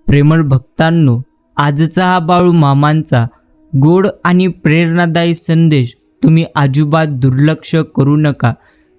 प्रेमळ भक्तांनो, आजचा हा बाळू मामांचा गोड आणि प्रेरणादायी संदेश तुम्ही अजिबात दुर्लक्ष करू नका।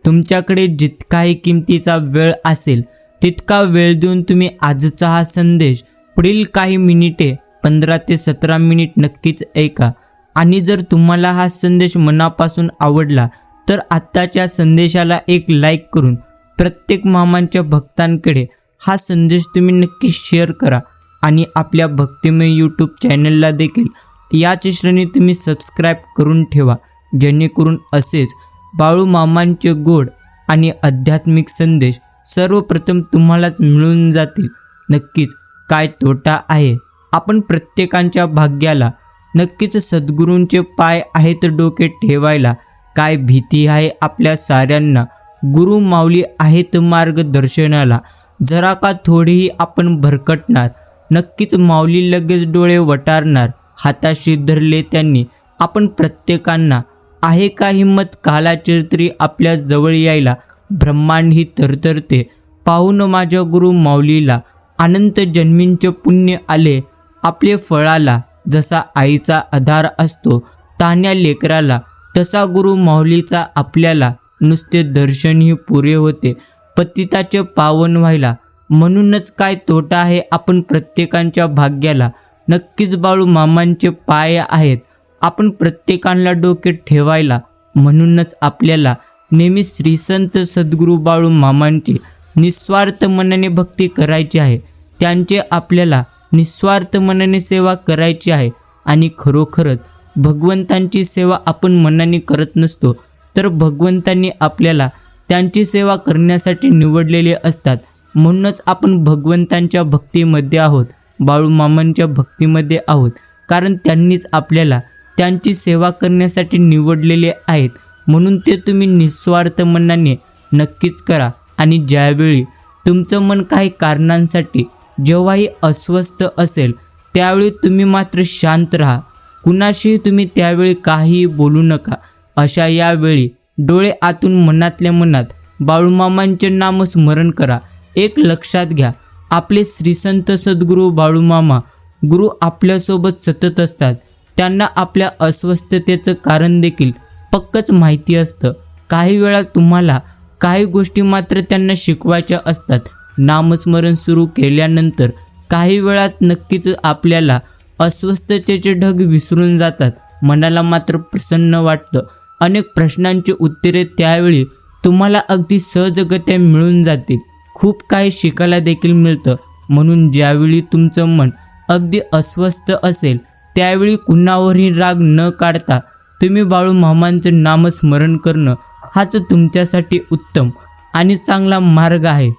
तुमच्याकडे जितकाही किमतीचा वेळ असेल तितका वेळ देऊन तुम्ही आजचा हा संदेश पुढील काही मिनिटे 15 ते 17 मिनिट नक्कीच ऐका। आणि जर तुम्हाला हा संदेश मनापासून आवडला तर आत्ताच्या संदेशाला एक लाईक करून प्रत्येक मामांच्या भक्तांकडे हा संदेश तुम्ही नक्की शेअर करा। आणि आपल्या भक्तिमय यूट्यूब चॅनलला देखील याच श्रेणी तुम्ही सबस्क्राईब करून ठेवा, जेणेकरून असेच बाळू मामांचे गोड आणि आध्यात्मिक संदेश सर्वप्रथम तुम्हालाच मिळून जातील। नक्कीच काय तोटा आहे, आपण प्रत्येकाच्या भाग्याला नक्कीच सद्गुरूंचे पाय आहेत डोके ठेवायला। काय भीती आहे आपल्या साऱ्यांना, गुरु माऊली आहेत मार्गदर्शनाला। जरा का थोडीही आपण भरकटणार, नक्कीच माऊली लगेच डोळे वटारणार। हाताशी धरले त्यांनी आपण प्रत्येकांना, आहे का हिम्मत कालाची तरी आपल्या जवळ यायला। ब्रह्मांड ही तरतरते पाहून माझ्या गुरु माऊलीला, अनंत जन्मींचे पुण्य आले आपले फळाला। जसा आईचा आधार असतो तान्या लेकराला, तसा गुरु माऊलीचा आपल्याला नुसते दर्शनही पुरे होते पतिताचे पावन व्हायला। म्हणूनच काय तोटा आहे आपण प्रत्येकाच्या भाग्याला, नक्कीच बाळू मामांचे पाय आहेत आपण प्रत्येकाला डोके ठेवायला। म्हणूनच आपल्याला नेहमी श्री संत सद्गुरू बाळू मामांची निस्वार्थ मनाने भक्ती करायची आहे, त्यांचे आपल्याला निस्वार्थ मनाने सेवा करायची आहे। आणि खरोखरच भगवंतांची सेवा आपण मनाने करत नसतो, तर भगवंतांनी आपल्याला त्यांची सेवा करण्यासाठी निवडलेले असतात। म्हणूनच आपण भगवंतांच्या भक्तीमध्ये आहोत, बाळू मामांच्या भक्तीमध्ये आहोत, कारण त्यांनीच आपल्याला त्यांची सेवा करण्यासाठी निवडलेले आहेत। म्हणून ते तुम्ही निस्वार्थ मनाने नक्कीच करा। आणि ज्यावेळी तुमचं मन काही कारणांसाठी जेव्हाही अस्वस्थ असेल त्यावेळी तुम्ही मात्र शांत राहा, कुणाशी तुम्ही त्यावेळी काहीही बोलू नका। अशा यावेळी डोळे आतून मनातल्या मनात बाळू मामांचे नामस्मरण करा। एक लक्षात घ्या, आपले श्रीसंत सद्गुरू बाळू मामा गुरु आपल्यासोबत सतत असतात। त्यांना आपल्या अस्वस्थतेचं कारण देखील पक्कच माहिती असतं। काही वेळा तुम्हाला काही गोष्टी मात्र त्यांना शिकवायच्या असतात। नामस्मरण सुरू केल्यानंतर काही वेळात नक्कीच आपल्याला अस्वस्थतेचे ढग विसरून जातात, मनाला मात्र प्रसन्न वाटतं। अनेक प्रश्नांची उत्तरे त्यावेळी तुम्हाला अगदी सहजगत्या मिळून जातील, खूप काही शिकायला देखील मिळतं। म्हणून ज्यावेळी तुमचं मन अगदी अस्वस्थ असेल त्यावेळी कुणावरही राग न काढता तुम्ही बाळू मामांचं नामस्मरण करणं हाच तुमच्यासाठी उत्तम आणि चांगला मार्ग आहे,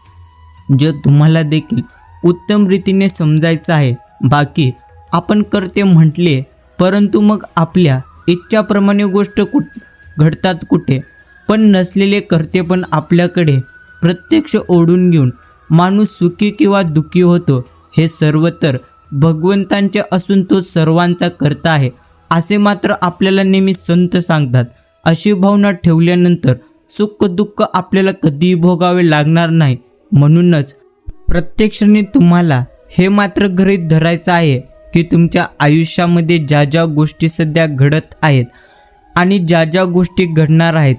जो तुम्हाला देखील उत्तम रीतीने समजायचा आहे। बाकी आपण करते म्हटले, परंतु मग आपल्या इच्छाप्रमाणे गोष्ट घडतात कुठे? पण नसलेले करते पण आपल्याकडे प्रत्यक्ष ओढून घेऊन माणूस सुखी किंवा दुःखी होतो। हे सर्व तर भगवंतांचे असून तो सर्वांचा करता आहे, असे मात्र आपल्याला नेहमी संत सांगतात। अशी भावना ठेवल्यानंतर सुख दुःख आपल्याला कधीही भोगावे लागणार नाही। म्हणूनच प्रत्येक क्षणी तुम्हाला हे मात्र गृहीत धरायचं आहे की तुमच्या आयुष्यामध्ये ज्या ज्या गोष्टी सध्या घडत आहेत आणि ज्या ज्या गोष्टी घडणार आहेत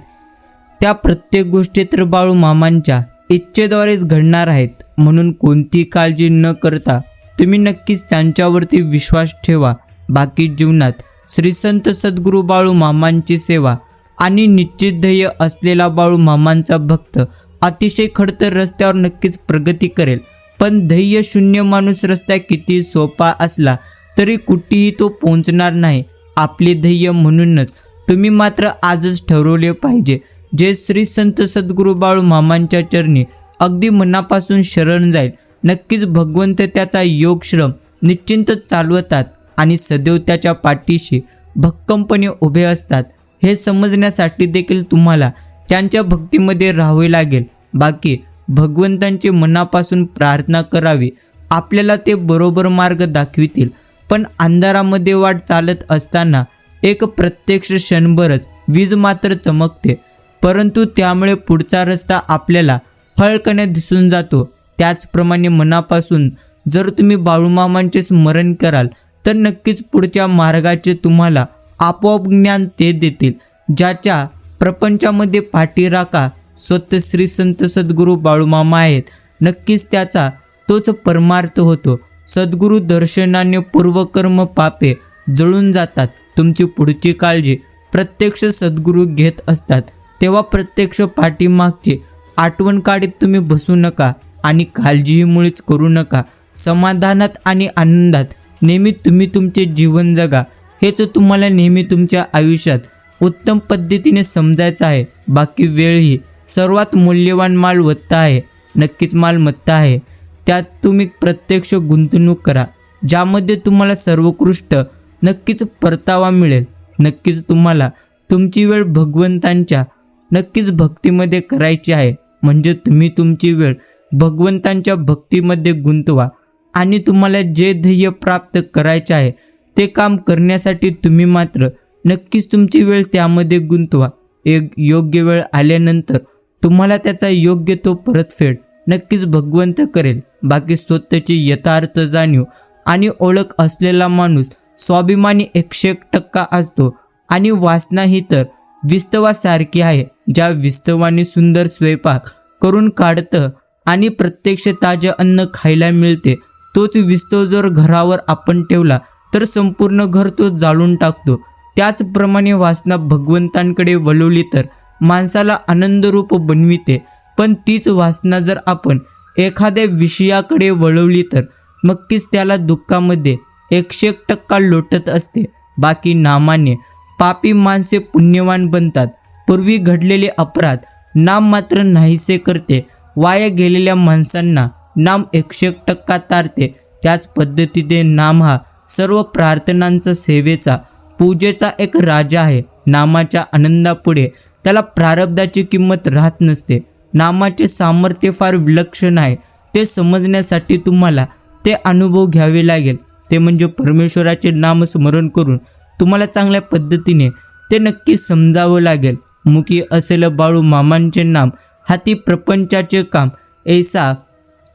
त्या प्रत्येक गोष्टी तर बाळू मामांच्या इच्छेद्वारेच घडणार आहेत। म्हणून कोणती काळजी न करता तुम्ही नक्कीच त्यांच्यावरती विश्वास ठेवा। बाकी जीवनात श्रीसंत सद्गुरू बाळू मामांची सेवा आणि निश्चित ध्येय असलेला बाळू मामांचा भक्त अतिशय खडतर रस्त्यावर नक्कीच प्रगती करेल। पण ध्येय शून्य माणूस रस्ता किती सोपा असला तरी कुठेही तो पोहोचणार नाही आपले ध्येय। म्हणूनच तुम्ही मात्र आजच ठरवले पाहिजे, जे श्री संत सद्गुरू बाळू मामांच्या चरणी अगदी मनापासून शरण जाईल, नक्कीच भगवंत त्याचा योगश्रम निश्चिंतच चालवतात आणि सदैव त्याच्या पाठीशी भक्कमपणे उभे असतात। हे समजण्यासाठी देखील तुम्हाला त्यांच्या भक्तीमध्ये राहावे लागेल। बाकी भगवंतांची मनापासून प्रार्थना करावी, आपल्याला ते बरोबर मार्ग दाखवितील। पण अंधारामध्ये वाट चालत असताना एक प्रत्यक्ष क्षणभरच वीज मात्र चमकते, परंतु त्यामुळे पुढचा रस्ता आपल्याला फळकणे दिसून जातो। त्याचप्रमाणे मनापासून जर तुम्ही बाळूमामांचे स्मरण कराल तर नक्कीच पुढच्या मार्गाचे तुम्हाला आपोआप ज्ञान ते देतील, ज्याच्या प्रपंचामध्ये पाठीराखा स्वतः श्री संत सद्गुरू बाळूमामा आहेत. नक्कीच त्याचा तोच परमार्थ होतो. सद्गुरू दर्शनाने पूर्वकर्म पापे जळून जातात. तुमची पुढची काळजी प्रत्यक्ष सद्गुरू घेत असतात, तेव्हा प्रत्यक्ष पाठीमागची आठवण काढीत तुम्ही बसू नका आणि काळजीही मुळीच करू नका. समाधानात आणि आनंदात नेहमी तुम्ही तुमचे जीवन जगा. हेच तुम्हाला नेहमी तुमच्या आयुष्यात उत्तम पद्धतीने समजायचं आहे. बाकी वेळ ही सर्वात मूल्यवान मालमत्ता आहे. नक्कीच मालमत्ता आहे. त्यात तुम्ही प्रत्यक्ष गुंतवणूक करा, ज्यामध्ये तुम्हाला सर्वोत्कृष्ट नक्कीच परतावा मिळेल. नक्कीच तुम्हाला तुमची वेळ भगवंतांच्या नक्कीच भक्तीमध्ये करायची आहे. म्हणजे तुम्ही तुमची वेळ भगवंतांच्या भक्तीमध्ये गुंतवा आणि तुम्हाला जे ध्येय प्राप्त करायचे आहे ते काम करण्यासाठी तुम्ही मात्र नक्कीच तुमची वेळ त्यामध्ये गुंतवा. एक योग्य वेळ आल्यानंतर तुम्हाला त्याचा योग्य तो परतफेड नक्कीच भगवंत करेल. बाकी स्वतःची यथार्थ जाणीव आणि ओळख असलेला माणूस स्वाभिमानी 101% असतो आणि वासना ही तर विस्तवासारखी आहे. ज्या विस्तवाने सुंदर स्वयंपाक करून काढतं आणि प्रत्यक्ष ताजे अन्न खायला मिळते, तोच विस्तव जर घरावर आपण ठेवला तर संपूर्ण घर तो जाळून टाकतो. त्याचप्रमाणे वासना भगवंतांकडे वळवली तर माणसाला आनंदरूप बनविते, पण तीच वासना जर आपण एखाद्या विषयाकडे वळवली तर नक्कीच त्याला दुःखामध्ये 101% लोटत असते. बाकी नामाने पापी माणसे पुण्यवान बनतात. पूर्वी घडलेले अपराध नाम मात्र नाहीसे करते. वाया गेलेल्या माणसांना नाम 101% तारते. त्याच पद्धतीने नाम हा सर्व प्रार्थनांचा, सेवेचा, पूजेचा एक राजा आहे. नामाच्या आनंदापुढे त्याला प्रारब्धाची किंमत राहत नसते. नामाचे सामर्थ्य फार विलक्षण आहे. ते समजण्यासाठी तुम्हाला ते अनुभव घ्यावे लागेल. ते म्हणजे परमेश्वराचे नाम स्मरण करून तुम्हाला चांगल्या पद्धतीने ते नक्की समजावं लागेल. मुखी असेल बाळू मामांचे नाम, हाती प्रपंचाचे काम, ऐसा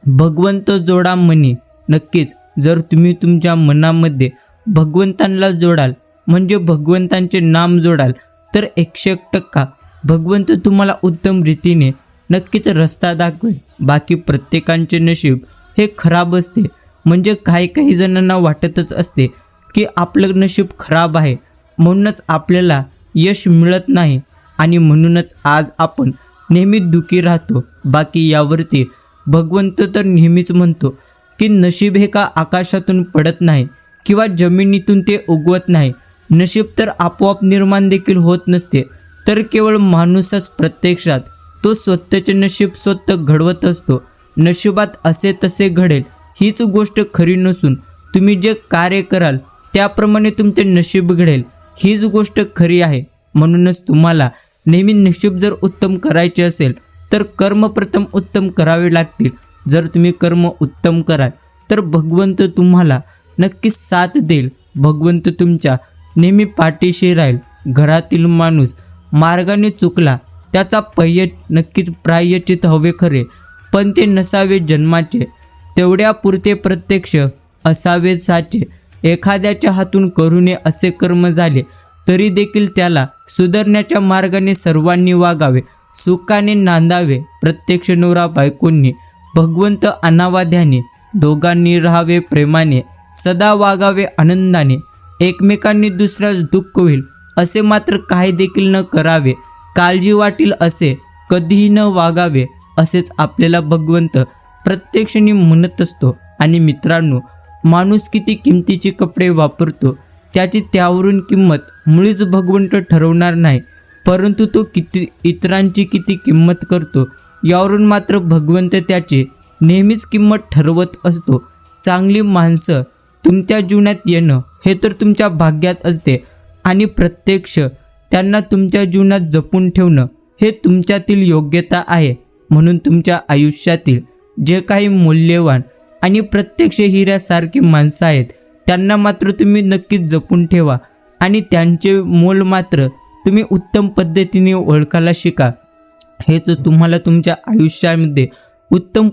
भगवंत जोडा मनी. नक्कीच जर तुम्ही तुमच्या मनामध्ये भगवंतांना जोडाल, म्हणजे भगवंतांचे नाम जोडाल, तर 101% भगवंत तुम्हाला उत्तम रीतीने नक्कीच रस्ता दाखवेल. बाकी प्रत्येकांचे नशीब हे खराब असते. म्हणजे काही जणांना वाटतच असते की आपलं नशीब खराब आहे, म्हणूनच आपल्याला यश मिळत नाही आणि म्हणूनच आज आपण नेहमी दुःखी राहतो. बाकी यावरती भगवंत तर नेहमीच म्हणतो की नशीब हे का आकाशातून पडत नाही किंवा जमिनीतून ते उगवत नाही. नशीब तर आपोआप निर्माण देखील होत नसते, तर केवळ माणूसच प्रत्यक्षात तो स्वतःचे नशीब स्वतः घडवत असतो. नशिबात असे तसे घडेल हीच गोष्ट खरी नसून तुम्ही जे कार्य कराल त्याप्रमाणे तुमचे नशीब घडेल हीच गोष्ट खरी आहे. म्हणूनच तुम्हाला नेहमी नशीब जर उत्तम करायचे असेल तर कर्म प्रथम उत्तम करावे लागतील. जर तुम्ही कर्म उत्तम कराल तर भगवंत तुम्हाला नक्कीच साथ देईल. भगवंत तुमच्या नेहमी पाठीशी राहील. घरातील माणूस मार्गाने चुकला त्याचा नक्कीच प्रायश्चित हवे खरे, पण ते नसावे जन्माचे. तेवढ्यापुरते प्रत्यक्ष असावे साचे. एखाद्याच्या हातून करू नये असे कर्म झाले तरी देखील त्याला सुधारण्याच्या मार्गाने सर्वांनी वागावे, सुखाने नांदावे. प्रत्यक्ष नवरा बायकोंनी भगवंत अनावाध्याने, दोघांनी राहावे प्रेमाने, सदा वागावे आनंदाने. एकमेकांनी दुसऱ्यास दुःख होईल असे मात्र काही देखील न करावे. काळजी वाटेल असे कधीही न वागावे, असेच आपल्याला भगवंत प्रत्यक्षाने म्हणत असतो. आणि मित्रांनो, माणूस किती किमतीचे कपडे वापरतो त्याची त्यावरून किंमत मुळीच भगवंत ठरवणार नाही, परंतु तो इतरांची किती किंमत करतो यावरून मात्र भगवंत त्याची नेहमीच किंमत ठरवत असतो. चांगली माणसं तुमच्या जीवनात येणं हे तर तुमच्या भाग्यात असते आणि प्रत्यक्ष त्यांना तुमच्या जीवनात जपून ठेवणं हे तुमच्यातील योग्यता आहे. म्हणून तुमच्या आयुष्यातील जे काही मूल्यवान आणि प्रत्यक्ष हिऱ्यासारखी माणसं आहेत त्यांना मात्र तुम्ही नक्कीच जपून ठेवा आणि त्यांचे मोल मात्र तुम्ही उत्तम पद्धतीने ओळखायला शिका. हेच तुम्हाला तुमच्या आयुष्यामध्ये उत्तम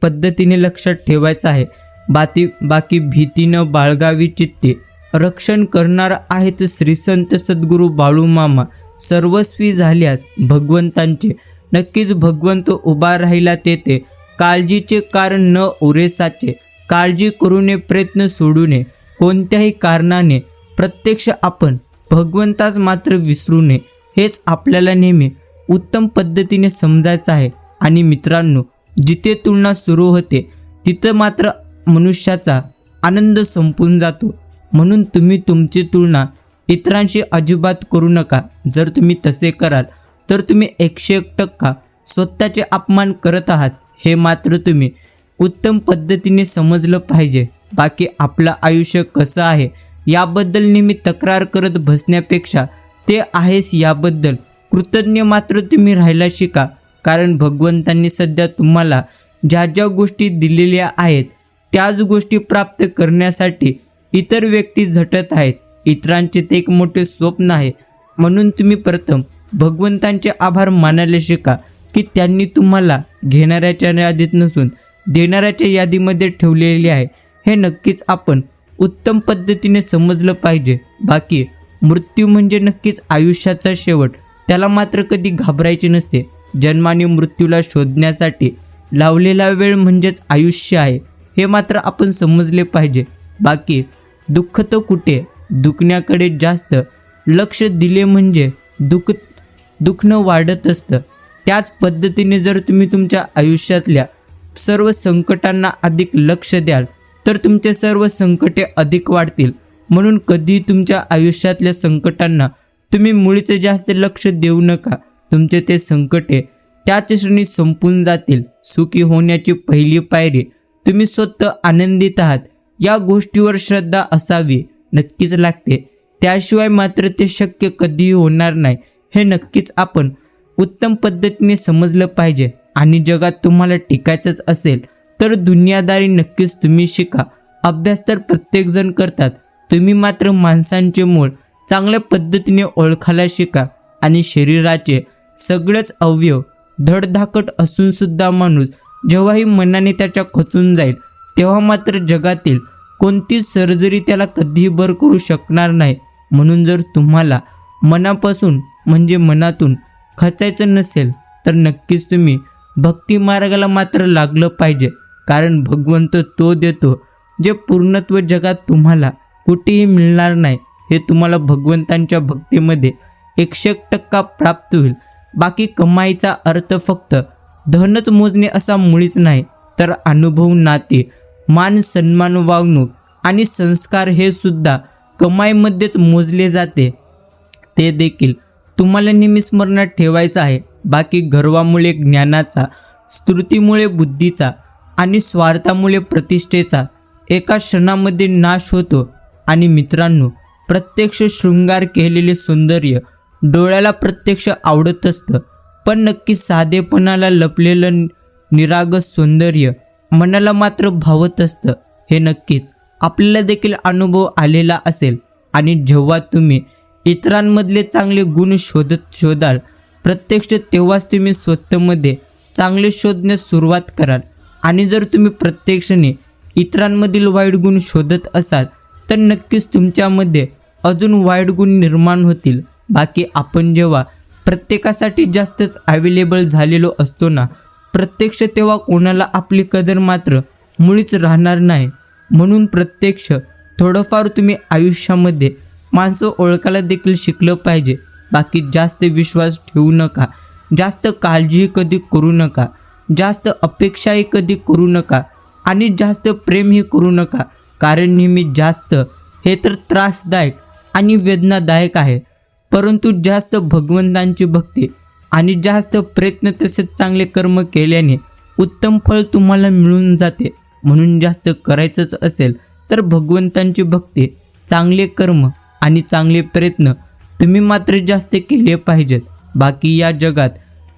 पद्धतीने लक्षात ठेवायचं आहे. बाकी भीती न बाळगावी चित्ते. रक्षण करणार आहेत श्री संत सद्गुरू बाळूमामा. सर्वस्वी झाल्यास भगवंतांचे, नक्कीच भगवंत उभा राहिला तेथे. काळजीचे कारण न उरेसाचे, काळजी करू नये, प्रयत्न सोडू नये कोणत्याही कारणाने. प्रत्यक्ष आपण भगवंताच मात्र विसरू नये, हेच आपल्याला नेहमी उत्तम पद्धतीने समजायचं आहे. आणि मित्रांनो, जिथे तुलना सुरू होते तिथं मात्र मनुष्याचा आनंद संपून जातो. म्हणून तुम्ही तुमची तुलना इतरांशी अजिबात करू नका. जर तुम्ही तसे कराल तर तुम्ही 101% स्वतःचे अपमान करत आहात, हे मात्र तुम्ही उत्तम पद्धतीने समजलं पाहिजे. बाकी आपलं आयुष्य कसं आहे याबद्दल नेहमी तक्रार करत बसण्यापेक्षा ते आहेस याबद्दल कृतज्ञ मात्र तुम्ही राहायला शिका. कारण भगवंतांनी सध्या तुम्हाला ज्या ज्या गोष्टी दिलेल्या आहेत त्याच गोष्टी प्राप्त करण्यासाठी इतर व्यक्ती झटत आहेत. इतरांचे ते एक मोठे स्वप्न आहे. म्हणून तुम्ही प्रथम भगवंतांचे आभार मानायला शिका की त्यांनी तुम्हाला घेणाऱ्याच्या यादीत नसून देणाऱ्याच्या यादीमध्ये ठेवलेले आहे. हे नक्कीच आपण उत्तम पद्धतीने समजलं पाहिजे. बाकी मृत्यू म्हणजे नक्कीच आयुष्याचा शेवट, त्याला मात्र कधी घाबरायचे नसते. जन्माने मृत्यूला शोधण्यासाठी लावलेला वेळ म्हणजेच आयुष्य आहे, हे मात्र आपण समजले पाहिजे. बाकी दुःख तर कुठे, दुखण्याकडे जास्त लक्ष दिले म्हणजे दुखणं वाढत असतं. त्याच पद्धतीने जर तुम्ही तुमच्या आयुष्यातल्या सर्व संकटांना अधिक लक्ष द्याल तर तुमचे सर्व संकटे अधिक वाढतील. म्हणून कधी तुमच्या आयुष्यातल्या संकटांना तुम्ही मुळीच जास्त लक्ष देऊ नका. तुमचे ते संकटे त्याच क्षणी संपून जातील. सुखी होण्याची पहिली पायरी तुम्ही स्वतः आनंदित आहात या गोष्टीवर श्रद्धा असावी नक्कीच लागते. त्याशिवाय मात्र ते शक्य कधीही होणार नाही, हे नक्कीच आपण उत्तम पद्धतीने समजलं पाहिजे. आणि जगात तुम्हाला टिकायचंच असेल तर दुनियादारी नक्कीच तुम्ही शिका. अभ्यास तर प्रत्येकजण करतात, तुम्ही मात्र माणसांचे मूळ चांगल्या पद्धतीने ओळखायला शिका. आणि शरीराचे सगळेच अवयव धडधाकट असून सुद्धा माणूस जेव्हाही मनाने त्याच्या खचून जाईल तेव्हा मात्र जगातील कोणतीच सर्जरी त्याला कधीही बरं करू शकणार नाही. म्हणून जर तुम्हाला मनापासून म्हणजे मनातून खचायचं नसेल तर नक्कीच तुम्ही भक्ती मार्गाला मात्र लागलं पाहिजे. कारण भगवंत तो देतो जे पूर्णत्व जगात तुम्हाला कुठेही मिळणार नाही. हे तुम्हाला भगवंतांच्या भक्तीमध्ये 100% प्राप्त होईल. बाकी कमाईचा अर्थ फक्त धनच मोजणे असा मुळीच नाही, तर अनुभव, नाते, मान सन्मान, वागणूक आणि संस्कार हे सुद्धा कमाईमध्येच मोजले जाते. ते देखील तुम्हाला नेहमी स्मरणात ठेवायचं आहे. बाकी गर्वामुळे ज्ञानाचा, स्तुतीमुळे बुद्धीचा आणि स्वार्थामुळे प्रतिष्ठेचा एका क्षणामध्ये नाश होतो. आणि मित्रांनो, प्रत्यक्ष शृंगार केलेले सौंदर्य डोळ्याला प्रत्यक्ष आवडत असतं, पण नक्की साधेपणाला लपलेलं निरागस सौंदर्य मनाला मात्र भावत असतं. हे नक्कीच आपल्याला देखील अनुभव आलेला असेल. आणि जेव्हा तुम्ही इतरांमधले चांगले गुण शोधाल प्रत्यक्ष, तेव्हाच तुम्ही स्वतःमध्ये चांगले शोधण्यास सुरुवात कराल. आणि जर तुम्ही प्रत्यक्षाने इतरांमधील वाईट गुण शोधत असाल तर नक्कीच तुमच्यामध्ये अजून वाईट गुण निर्माण होतील. बाकी आपण जेव्हा प्रत्येकासाठी जास्तच अवेलेबल झालेलो असतो ना प्रत्यक्ष, तेव्हा कोणाला आपली कदर मात्र मुळीच राहणार नाही. म्हणून प्रत्यक्ष थोडंफार तुम्ही आयुष्यामध्ये माणसं ओळखायला देखील शिकलं पाहिजे. बाकी जास्त विश्वास ठेवू नका, जास्त काळजी कधी करू नका, जास्त अपेक्षाही कधी करू नका आणि जास्त प्रेमही करू नका. कारण नेहमी जास्त हे तर त्रासदायक आणि वेदनादायक आहे. परंतु जास्त भगवंतांची भक्ती आणि जास्त प्रयत्न तसेच चांगले कर्म केल्याने उत्तम फळ तुम्हाला मिळून जाते. म्हणून जास्त करायचंच असेल तर भगवंतांची भक्ती, चांगले कर्म आणि चांगले प्रयत्न तुम्ही मात्र जास्त केले पाहिजेत. बाकी या जगात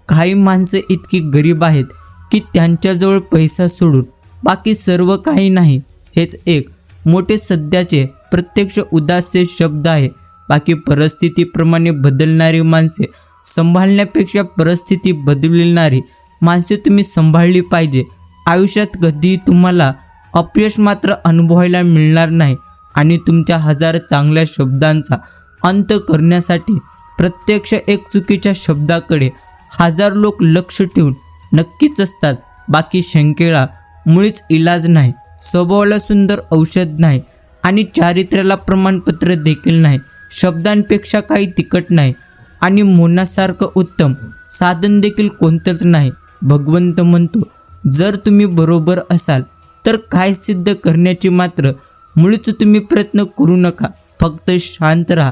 काही माणसं इतकी गरीब आहेत की त्यांच्याजवळ पैसा सोडून बाकी सर्व काही नाही. हेच एक मोठे सध्याचे प्रत्यक्ष उदास्य शब्द आहे. बाकी परिस्थितीप्रमाणे बदलणारी माणसे सांभाळण्यापेक्षा परिस्थिती बदलणारी माणसे तुम्ही सांभाळली पाहिजे. आयुष्यात कधी तुम्हाला अपयश मात्र अनुभवायला मिळणार नाही आणि तुमच्या 1000 चांगल्या शब्दांचा अंत करण्यासाठी प्रत्यक्ष एक चुकीच्या शब्दाकडे 1000 लोक लक्ष ठेवून नक्कीच असतात. बाकी शंकेला मुळीच इलाज नाही, स्वभावाला सुंदर औषध नाही आणि चारित्र्याला प्रमाणपत्र देखील नाही. शब्दांपेक्षा काही तिखट नाही आणि मौनासारखं उत्तम साधन देखील कोणतंच नाही. भगवंत म्हणतो, जर तुम्ही बरोबर असाल तर काय सिद्ध करण्याची मात्र मुळीच तुम्ही प्रयत्न करू नका. फक्त शांत राहा.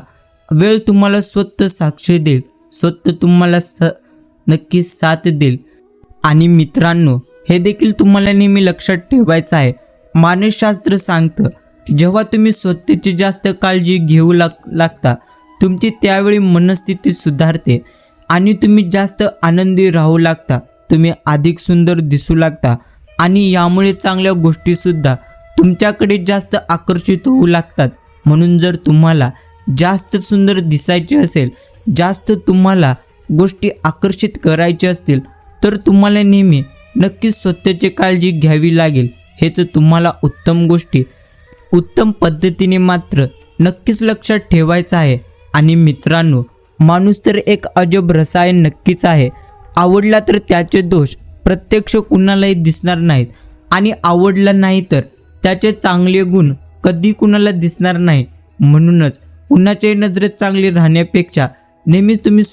वेळ तुम्हाला स्वतः साक्ष देईल, स्वतः तुम्हाला नक्की साथ देईल. आणि मित्रांनो, हे देखील तुम्हाला नेहमी लक्षात ठेवायचं आहे. मानसशास्त्र सांगतं, जेव्हा तुम्ही स्वतःची जास्त काळजी घेऊ लागता तुमची त्यावेळी मनस्थिती सुधारते आणि तुम्ही जास्त आनंदी राहू लागता. तुम्ही अधिक सुंदर दिसू लागता आणि यामुळे चांगल्या गोष्टीसुद्धा तुमच्याकडे जास्त आकर्षित होऊ लागतात. म्हणून जर तुम्हाला जास्त सुंदर दिसायचे असेल, जास्त तुम्हाला गोष्टी आकर्षित करायच्या असतील तर तुम्हाला नेहमी नक्कीच स्वतःची काळजी घ्यावी लागेल. हेच तुम्हाला उत्तम पद्धतीने मात्र नक्कीच लक्षात ठेवायचं आहे. आणि मित्रांनो, माणूस तर एक अजब रसायन नक्कीच आहे. आवडला तर त्याचे दोष प्रत्यक्ष कुणालाही दिसणार नाहीत आणि आवडला नाही तर त्याचे चांगले गुण कधी कुणाला दिसणार नाही. म्हणूनच कुणाच्याही नजरेत चांगले राहण्यापेक्षा नेहमीच तुम्ही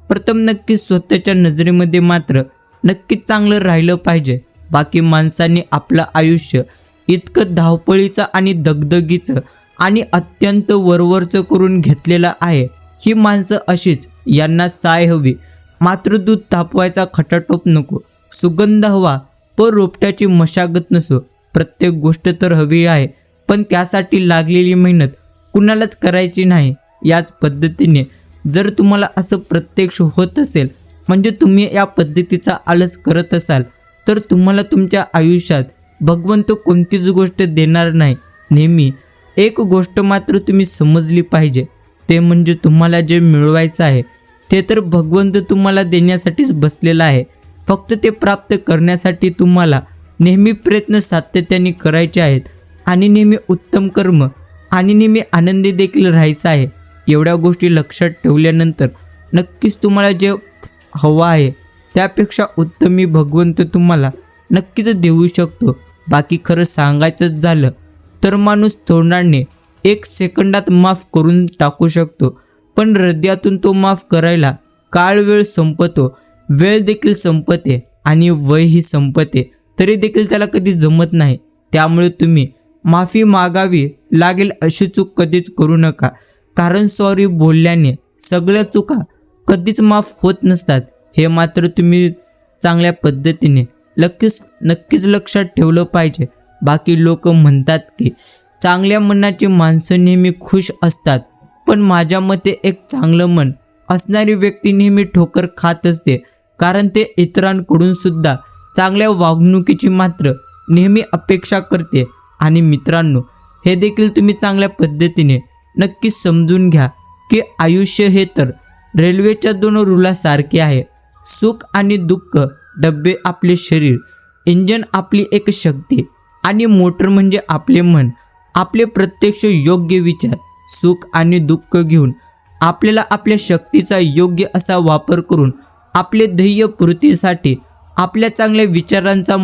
प्रथम नक्कीच स्वतःच्या नजरेमध्ये मात्र नक्कीच चांगलं राहिलं पाहिजे. बाकी माणसांनी आपलं आयुष्य इतकं धावपळीचं आणि दगदगीचं आणि अत्यंत वरवरचं करून घेतलेलं आहे. ही माणसं अशीच. यांना साय हवी, मात्र दूध तापवायचा खटाटोप नको. सुगंध हवा पण रोपट्याची मशागत नसो. प्रत्येक गोष्ट तर हवी आहे, पण त्यासाठी लागलेली मेहनत कुणालाच करायची नाही. याच पद्धतीने जर तुम्हाला असं प्रत्यक्ष होत असेल, म्हणजे तुम्ही या पद्धतीचा आळस करत असाल, तर तुम्हाला तुमच्या आयुष्यात भगवंत कोणतीच गोष्ट देणार नाही. नेहमी एक गोष्ट मात्र तुम्ही समजली पाहिजे, ते म्हणजे तुम्हाला जे मिळवायचं आहे ते तर भगवंत तुम्हाला देण्यासाठीच बसलेला आहे. फक्त ते प्राप्त करण्यासाठी तुम्हाला नेहमी प्रयत्न सातत्याने करायचे आहेत आणि नेहमी उत्तम कर्म आणि नेहमी आनंदी देखील राहायचं आहे. एवढ्या गोष्टी लक्षात ठेवल्यानंतर नक्कीच तुम्हाला जे हवं आहे त्यापेक्षा उत्तम मी भगवंत तुम्हाला नक्कीच देऊ शकतो. बाकी खरं सांगायचंच झालं तर माणूस तोंडाने 1 सेकंदात माफ करून टाकू शकतो, पण हृदयातून तो माफ करायला वेळ संपतो. वेळ देखील संपते आणि वयही संपते, तरी देखील त्याला कधी जमत नाही. त्यामुळे तुम्ही माफी मागावी लागेल अशी चूक कधीच करू नका, कारण सॉरी बोलल्याने सगळ्या चुका कधीच माफ होत नसतात. हे मात्र तुम्ही चांगल्या पद्धतीने नक्कीच लक्षात ठेवलं पाहिजे. बाकी लोक म्हणतात की चांगल्या मनाची माणसं नेहमी खुश असतात, पण माझ्या मते एक चांगलं मन असणारी व्यक्ती नेहमी ठोकर खात असते, कारण ते इतरांकडून सुद्धा चांगल्या वागणुकीची मात्र नेहमी अपेक्षा करते. आणि मित्रांनो, हे देखील तुम्ही चांगल्या पद्धतीने नक्कीच समजून घ्या की आयुष्य हे तर रेल्वेच्या 2 रुळासारखे आहे. सुख आणि दुःख डबे आपले शरीर, इंजन आपली एक शक्ती आणि मोटर म्हणजे आपले मन. आपले प्रत्यक्ष योग्य विचार, सुख आणि दुःख घेऊन आपल्याला आपल्या शक्तीचा योग्य असा वापर करून आपले ध्येय पूर्तीसाठी आपल्या चांगल्या विचारांचा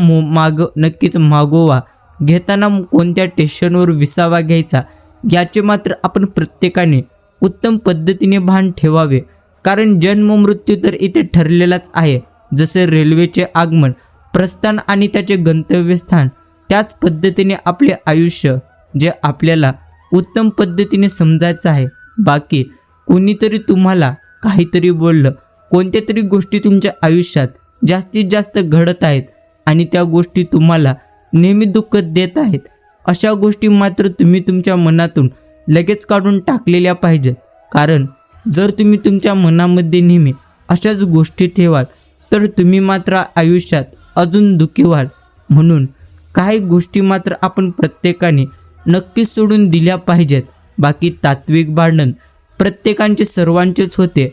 नक्कीच मागोवा घेताना कोणत्या स्टेशनवर विसावा घ्यायचा याचे मात्र आपण प्रत्येकाने उत्तम पद्धतीने भान ठेवावे, कारण जन्म मृत्यू तर इथे ठरलेलाच आहे. जसे रेल्वेचे आगमन, प्रस्थान आणि त्याचे गंतव्यस्थान, त्याच पद्धतीने आपले आयुष्य जे आपल्याला उत्तम पद्धतीने समजायचं आहे. बाकी कोणीतरी तुम्हाला काहीतरी बोललं, कोणत्या तरी गोष्टी तुमच्या आयुष्यात जास्तीत जास्त घडत आहेत आणि त्या गोष्टी तुम्हाला नेहमी दुःख देत आहेत, अशा गोष्टी मात्र तुम्ही तुमच्या मनातून लगेच काढून टाकलेल्या पाहिजेत. कारण जर तुम्ही तुमच्या मनामध्ये नेहमी अशाच गोष्टी ठेवाल तर तुम्ही मात्र आयुष्यात अजून दुःखी व्हाल. म्हणून काही गोष्टी मात्र आपण प्रत्येकाने नक्कीच सोडून दिल्या पाहिजेत. बाकी तात्विक भांडण प्रत्येकांचे सर्वांचेच होते,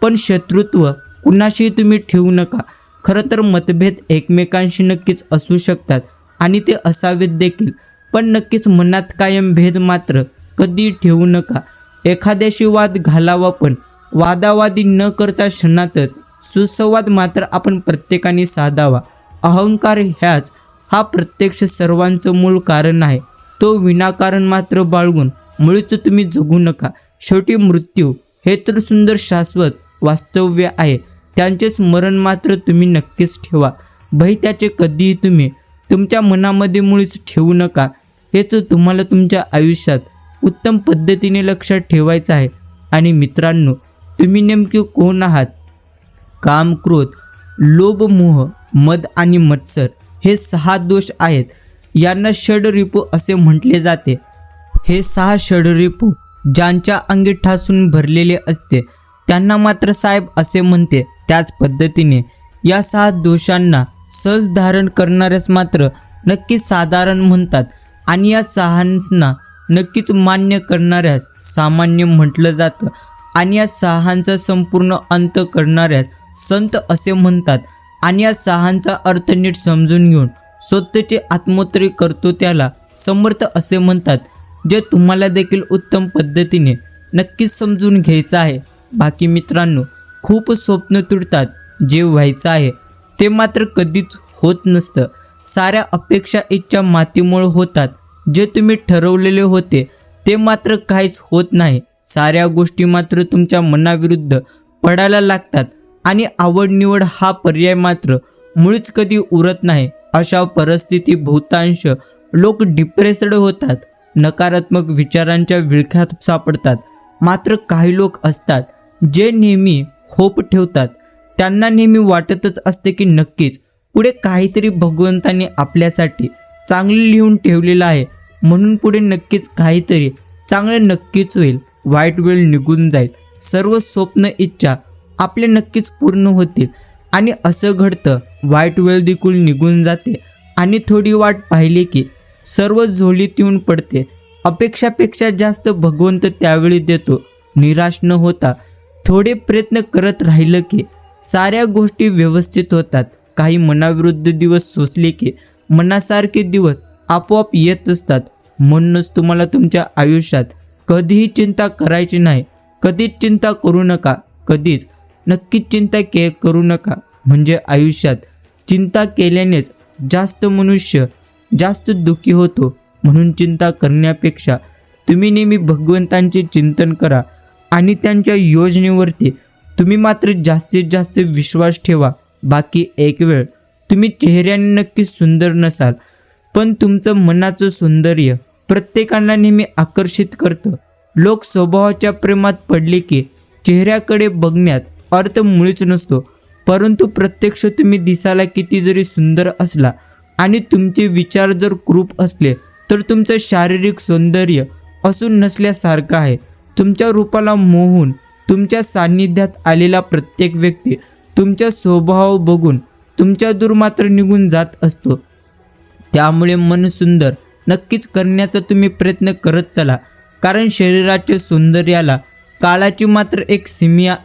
पण शत्रुत्व कुणाशी तुम्ही ठेवू नका. खरं तर मतभेद एकमेकांशी नक्कीच असू शकतात, आणि ते असावेत देखील, पण नक्कीच मनात कायम भेद मात्र कधी ठेवू नका. एखाद्याशी वाद घालावा, पण वादावादी न करता क्षणातच सुसंवाद मात्र आपण प्रत्येकाने साधावा. अहंकार हा प्रत्यक्ष सर्वांचं मूळ कारण आहे. तो विनाकारण मात्र बाळगून मुळीच तुम्ही जगू नका. शेवटी मृत्यू हे तर सुंदर शाश्वत वास्तव्य आहे, त्यांचे स्मरण मात्र तुम्ही नक्कीच ठेवा. भय त्याचे कधीही तुम्ही तुमच्या मनामध्ये मुळीच ठेवू नका. हेच तुम्हाला तुमच्या आयुष्यात उत्तम पद्धतीने लक्षात ठेवायचं आहे. आणि मित्रांनो, तुम्ही नेमके कोण आहात? काम, क्रोध, लोभ, मोह, मद आणि मत्सर हे 6 दोष आहेत. यांना षडरिपू असे म्हटले जाते. हे 6 षडरिपू ज्यांच्या अंगी ठासून भरलेले असते त्यांना मात्र साहेब असे म्हणते. त्याच पद्धतीने या 6 दोषांना सहज धारण करणाऱ्यास मात्र नक्कीच साधारण म्हणतात आणि या 6 नक्कीच मान्य करणाऱ्यास सामान्य म्हटलं जातं आणि या 6 संपूर्ण अंत करणाऱ्यास संत असे म्हणतात. आणि या 6 अर्थ नीट समजून घेऊन स्वतःचे आत्मोत्तरी करतो त्याला समर्थ असे म्हणतात. जे तुम्हाला देखील उत्तम पद्धतीने नक्कीच समजून घ्यायचं आहे. बाकी मित्रांनो, खूप स्वप्न तुटतात. जे व्हायचं आहे ते मात्र कधीच होत नसतं. साऱ्या अपेक्षा इच्छा मातीमोल होतात. जे तुम्ही ठरवलेले होते ते मात्र काहीच होत नाही. साऱ्या गोष्टी मात्र तुमच्या मनाविरुद्ध पडायला लागतात आणि आवड निवड हा पर्याय मात्र मुळीच कधी उरत नाही. अशा परिस्थिती बहुतांश लोक डिप्रेस्ड होतात, नकारात्मक विचारांच्या विळख्यात सापडतात. मात्र काही लोक असतात जे नेहमी होप ठेवतात. त्यांना नेहमी वाटतच असते की नक्कीच पुढे काहीतरी भगवंताने आपल्यासाठी चांगले लिहून ठेवलेलं आहे, म्हणून पुढे नक्कीच काहीतरी चांगले नक्कीच होईल. वाईट वेळ निघून जाईल, सर्व स्वप्न इच्छा आपले नक्कीच पूर्ण होतील. आणि असं घडतं, वाईट वेळ देखील निघून जाते आणि थोडी वाट पाहिली की सर्व झोळीत येऊन पडते. अपेक्षापेक्षा जास्त भगवंत त्यावेळी देतो. निराश न होता थोडे प्रयत्न करत राहिलं की साऱ्या गोष्टी व्यवस्थित होतात. काही मनाविरुद्ध दिवस सोसले की मनासारखे दिवस आपोआप येत असतात. म्हणूनच तुम्हाला तुमच्या आयुष्यात कधीही चिंता करायची नाही. कधीच चिंता करू नका. कधीच नक्कीच चिंता करू नका. म्हणजे आयुष्यात चिंता केल्यानेच जास्त मनुष्य जास्त दुःखी होतो. म्हणून चिंता करण्यापेक्षा तुम्ही नेहमी भगवंतांचे चिंतन करा आणि त्यांच्या योजनेवरती तुम्ही मात्र जास्तीत जास्त विश्वास ठेवा. बाकी एक वेळ तुम्ही चेहऱ्याने नक्कीच सुंदर नसाल, पण तुमचं मनाचं सौंदर्य प्रत्येकाला नेहमी आकर्षित करतं. लोक स्वभावाच्या प्रेमात पडले की चेहऱ्याकडे बघण्यात अर्थ मुळीच नसतो. परंतु प्रत्यक्ष तुम्ही दिसायला किती जरी सुंदर असला आणि तुमचे विचार जर क्रूप असले तर तुमचं शारीरिक सौंदर्य असून नसल्यासारखं आहे. तुमच्या रूपाला मोहून तुमच्या सान्निध्यात आलेला प्रत्येक व्यक्ती तुमच्या स्वभाव बघून तुमच्या दूर मात्र निघून जात असतो. त्यामुळे मन सुंदर नक्कीच करण्याचा तुम्ही प्रयत्न करत चला. कारण शरीराच्या सौंदर्याला काळाची मात्र एक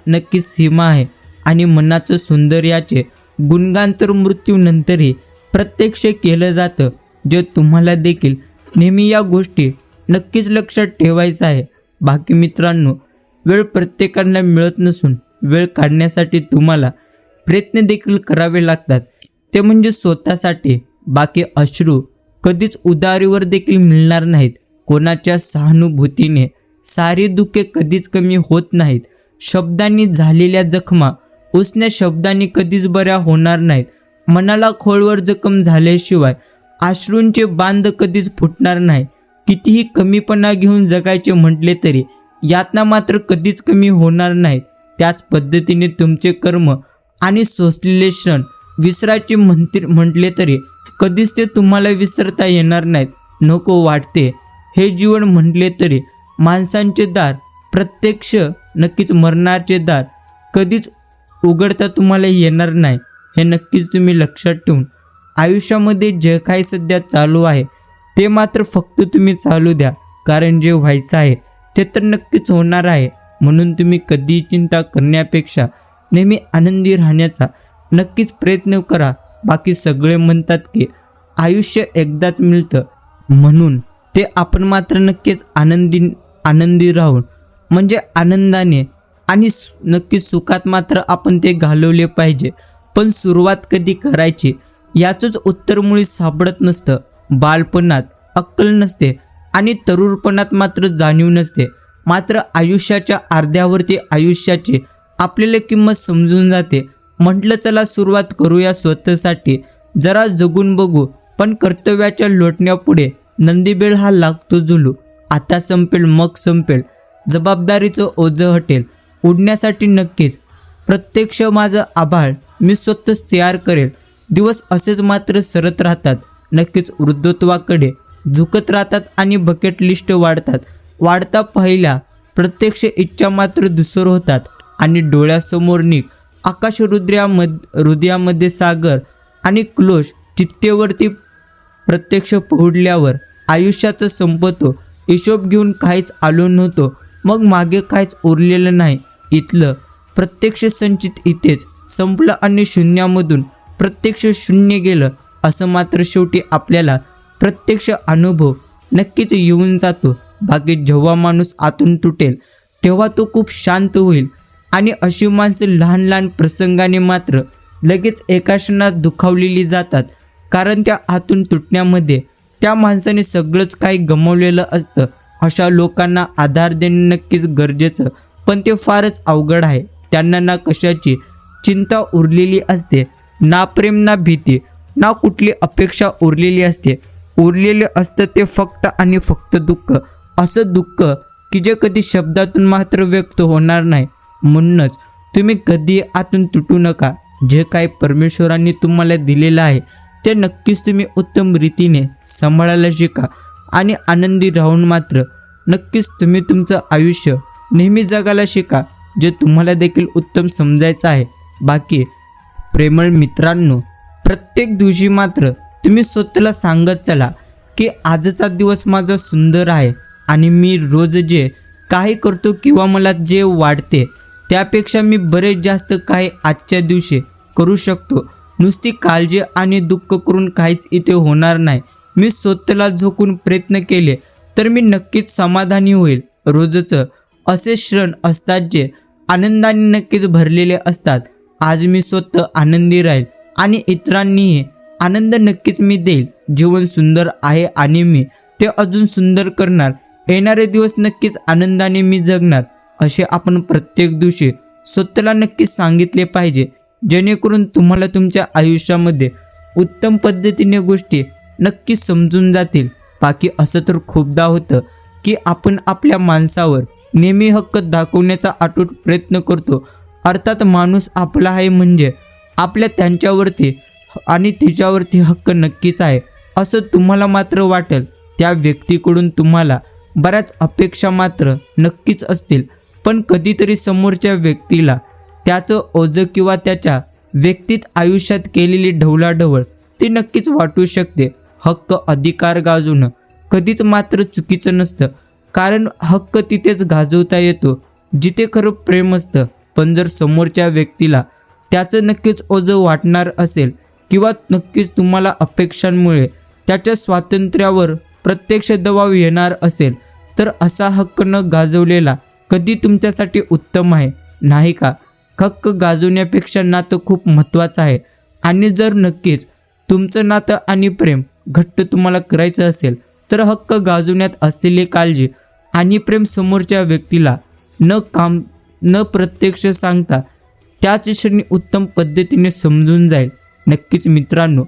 नक्कीच सीमा आहे. आणि मनाचं सौंदर्याचे गुणगान तर मृत्यूनंतरही प्रत्यक्ष केलं जातं. जे तुम्हाला देखील नेहमी या गोष्टी नक्कीच लक्षात ठेवायचं आहे. बाकी मित्रांनो, वेळ प्रत्येकाला मिळत नसून वेळ काढण्यासाठी तुम्हाला प्रयत्न देखील करावे लागतात, ते म्हणजे स्वतःसाठी. बाकी अश्रू कधीच उदारीवर देखील मिळणार नाहीत. कोणाच्या सहानुभूतीने सारी दुःखे कधीच कमी होत नाहीत. शब्दांनी झालेल्या जखमा उसन्या शब्दांनी कधीच बऱ्या होणार नाहीत. मनाला खोलवर जखम झाल्याशिवाय अश्रूंचे बांध कधीच फुटणार नाही. कितीही कमीपणा घेऊन जगायचे म्हटले तरी यातना मात्र कधीच कमी होणार नाहीत. त्याच पद्धतीने तुमचे कर्म आणि सोसलेले क्षण विसरायचे म्हटले तरी कधीच ते तुम्हाला विसरता येणार नाहीत. नको वाटते हे जीवन म्हटले तरी माणसांचे दार प्रत्यक्ष नक्कीच मरणाचे दार कधीच उघडता तुम्हाला येणार नाही. हे नक्कीच तुम्ही लक्षात ठेवून आयुष्यामध्ये जे काही सध्या चालू आहे ते मात्र फक्त तुम्ही चालू द्या. कारण जे व्हायचं आहे ते तर नक्कीच होणार आहे. म्हणून तुम्ही कधीही चिंता करण्यापेक्षा नेहमी आनंदी राहण्याचा नक्कीच प्रयत्न करा. बाकी सगळे म्हणतात की आयुष्य एकदाच मिळतं, म्हणून ते आपण मात्र नक्कीच आनंदी राहून म्हणजे आनंदाने आणि नक्कीच सुखात मात्र आपण ते घालवले पाहिजे. पण सुरुवात कधी करायची याचंच उत्तर मुळी सापडत नसतं. बालपणात अक्कल नसते आणि तरुणपणात मात्र जाणीव नसते. मात्र आयुष्याच्या अर्ध्यावरती आयुष्याची आपल्याला किंमत समजून जाते. म्हटलं चला सुरुवात करूया स्वतःसाठी, जरा जगून बघू. पण कर्तव्याच्या लोटण्यापुढे नंदीबैल हा लागतो झुलू. आता संपेल मग संपेल, जबाबदारीचं ओझं हटेल. उडण्यासाठी नक्कीच प्रत्यक्ष माझं आभाळ मी स्वतःच तयार करेल. दिवस असेच मात्र सरत राहतात, नक्कीच वृद्धत्वाकडे झुकत राहतात आणि बकेट लिस्ट वाढता पहिल्या प्रत्यक्ष इच्छा मात्र धुसर होतात आणि डोळ्यासमोर आकाश हृदयामध्ये सागर आणि क्लोश चित्तेवरती प्रत्यक्ष पोहोडल्यावर आयुष्याचं संपतो. हिशोब घेऊन काहीच आलो नव्हतो, मग मागे काहीच उरलेलं नाही. इथलं प्रत्यक्ष संचित इथेच संपलं आणि शून्यामधून प्रत्यक्ष शून्य गेलं. असं मात्र शेवटी आपल्याला प्रत्यक्ष अनुभव नक्कीच येऊन जातो. बाकी जेव्हा माणूस आतून तुटेल तेव्हा तो खूप शांत होईल. आणि अशी माणसं लहान लहान प्रसंगाने मात्र लगेच एका क्षणात दुखावलेली जातात, कारण त्या आतून तुटण्यामध्ये त्या माणसाने सगळंच काही गमावलेलं असतं. अशा लोकांना आधार देणे नक्कीच गरजेचं, पण ते फारच अवघड आहे. त्यांना ना कशाची चिंता उरलेली असते, ना प्रेम, ना भीती, ना कुठली अपेक्षा उरलेली असते. उरलेले असतं ते फक्त आणि फक्त दुःख. असं दुःख की जे कधी शब्दातून मात्र व्यक्त होणार नाही. म्हणूनच तुम्ही कधी आतून तुटू नका. जे काही परमेश्वरांनी तुम्हाला दिलेलं आहे ते नक्कीच तुम्ही उत्तम रीतीने सांभाळायला शिका आणि आनंदी राहून मात्र नक्कीच तुम्ही तुमचं आयुष्य नेहमी जगायला शिका, जे तुम्हाला देखील उत्तम समजायचं आहे. बाकी प्रेमळ मित्रांनो, प्रत्येक दिवशी मात्र तुम्ही स्वतःला सांगत चला की आजचा दिवस माझा सुंदर आहे आणि मी रोज जे काही करतो किंवा मला जे वाटते त्यापेक्षा मी बरेच जास्त काही आजच्या दिवशी करू शकतो. नुसती काळजी आणि दुःख करून काहीच इथे होणार नाही. मी स्वतःला झोकून प्रयत्न केले तर मी नक्कीच समाधानी होईल. रोजचं असे क्षण असतात जे आनंदाने नक्कीच भरलेले असतात. आज मी स्वतः आनंदी राहील आणि इतरांनीही आनंद नक्कीच मी देईल. जीवन सुंदर आहे आणि मी ते अजून सुंदर करणार. येणारे दिवस नक्कीच आनंदाने मी जगणार. असे आपण प्रत्येक दिवशी स्वतःला नक्कीच सांगितले पाहिजे, जेणेकरून तुम्हाला तुमच्या आयुष्यामध्ये उत्तम पद्धतीने गोष्टी नक्कीच समजून जातील. बाकी असं तर खूपदा होतं की आपण आपल्या माणसावर नेहमी हक्क दाखवण्याचा अटूट प्रयत्न करतो. अर्थात माणूस आपला आहे म्हणजे आपल्या त्यांच्यावरती आणि तिच्यावरती हक्क नक्कीच आहे असं तुम्हाला मात्र वाटेल. त्या व्यक्तीकडून तुम्हाला बऱ्याच अपेक्षा मात्र नक्कीच असतील, पण कधीतरी समोरच्या व्यक्तीला त्याचं ओझं किंवा त्याच्या व्यक्तीत आयुष्यात केलेली ढवळाढवळ ती नक्कीच वाटू शकते. हक्क अधिकार गाजवणं कधीच मात्र चुकीचं नसतं, कारण हक्क तिथेच गाजवता येतो जिथे खरं प्रेम असतं. पण जर समोरच्या व्यक्तीला त्याचं नक्कीच ओझं वाटणार असेल किंवा नक्कीच तुम्हाला अपेक्षांमुळे त्याच्या स्वातंत्र्यावर प्रत्यक्ष दबाव येणार असेल, तर असा हक्क न गाजवलेला कधी तुमच्यासाठी उत्तम आहे, नाही का? हक्क गाजवण्यापेक्षा नातं खूप महत्त्वाचं आहे. आणि जर नक्कीच तुमचं नातं आणि प्रेम घट्ट तुम्हाला करायचं असेल तर हक्क गाजवण्यात असलेली काळजी आणि प्रेम समोरच्या व्यक्तीला न प्रत्यक्ष सांगता त्याच क्षणी उत्तम पद्धतीने समजून जाईल. नक्कीच मित्रांनो,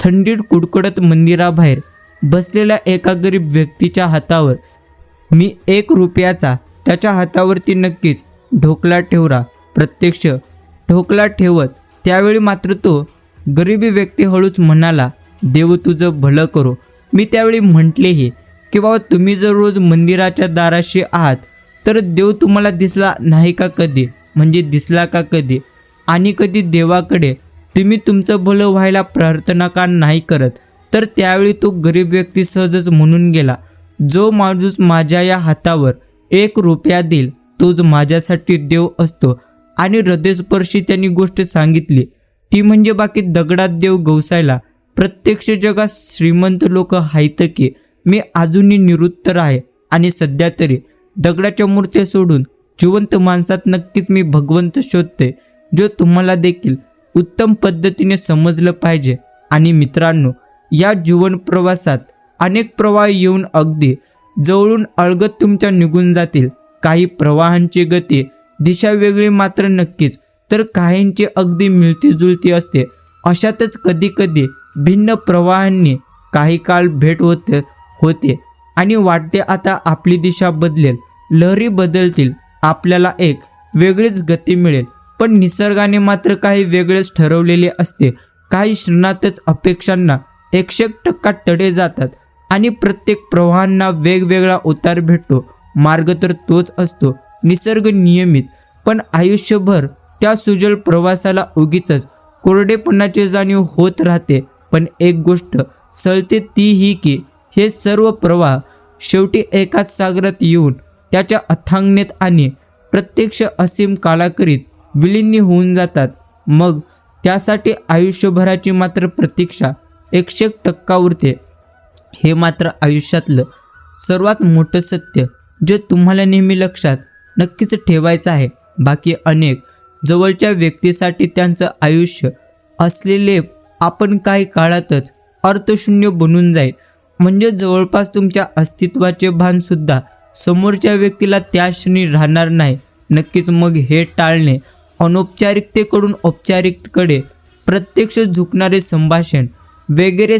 थंडीत कुडकुडत मंदिराबाहेर बसलेल्या एका गरीब व्यक्तीच्या हातावर मी 1 रुपयाचा त्याच्या हातावरती नक्कीच ढोकला ठेवला. प्रत्यक्ष ढोकला ठेवत त्यावेळी मात्र तो गरीबी व्यक्ती हळूच म्हणाला, देव तुझं भलं करो. मी त्यावेळी म्हटलेही की बाबा, तुम्ही जर रोज मंदिराच्या दाराशी आहात तर देव तुम्हाला दिसला नाही का कधी, म्हणजे दिसला का कधी? आणि कधी देवाकडे तुम्ही तुमचं भलं व्हायला प्रार्थना का नाही करत? तर त्यावेळी तो गरीब व्यक्ती सहजच म्हणून गेला, जो माणूस माझ्या या हातावर 1 रुपया देईल तोच माझ्यासाठी देव असतो. आणि हृदयस्पर्शी त्यांनी गोष्ट सांगितली ती म्हणजे बाकी दगडात देव गवसायला प्रत्यक्ष जगात श्रीमंत लोक आहेत की मी अजूनही निरुत्तर आहे आणि सध्या तरी दगडाच्या मूर्त्या सोडून जिवंत माणसात नक्कीच मी भगवंत शोधते, जो तुम्हाला देखील उत्तम पद्धतीने समजलं पाहिजे. आणि मित्रांनो, या जीवन प्रवासात अनेक प्रवाह येऊन अगदी जवळून अलगद तुमच्या निघून जातील. काही प्रवाहांची गती दिशा वेगळी मात्र नक्कीच, तर काहींची अगदी मिळती जुळती असते. अशातच कधी कधी भिन्न प्रवाहांनी काही काळ भेट होते आणि वाटते आता आपली दिशा बदलेल, लहरी बदलतील, आपल्याला एक वेगळीच गती मिळेल. पण निसर्गाने मात्र काही वेगळेच ठरवलेले असते. काही क्षणातच अपेक्षांना 100% तडे जातात आणि प्रत्येक प्रवाहांना वेगवेगळा उतार भेटतो. मार्ग तर तोच असतो, निसर्ग नियमित, पण आयुष्यभर त्या सुजल प्रवासाला उगीचच कोरडेपणाची जाणीव होत राहते. पण एक गोष्ट सळते ती ही की हे सर्व प्रवाह शेवटी एकाच सागरात येऊन त्याच्या अथांगनेत आणि प्रत्यक्ष असीम कालाकरीत विलीन होऊन जातात. मग त्यासाठी आयुष्यभराची मात्र प्रतीक्षा 100% उरते. हे मात्र आयुष्यातलं सर्वात मोठं सत्य जे तुम्हाला नेहमी लक्षात नक्कीच ठेवायचं आहे. बाकी अनेक जवळच्या व्यक्तीसाठी त्यांचं आयुष्य असलेले आपण काही काळातच अर्थशून्य बनून जाईल. म्हणजे जवळपास तुमच्या अस्तित्वाचे भान सुद्धा समोरच्या व्यक्तीला त्या क्षणी राहणार नाही. नक्कीच मग हे टाळणे, अनौपचारिकतेकडून औपचारिकतेकडे प्रत्यक्ष झुकणारे संभाषण वगैरे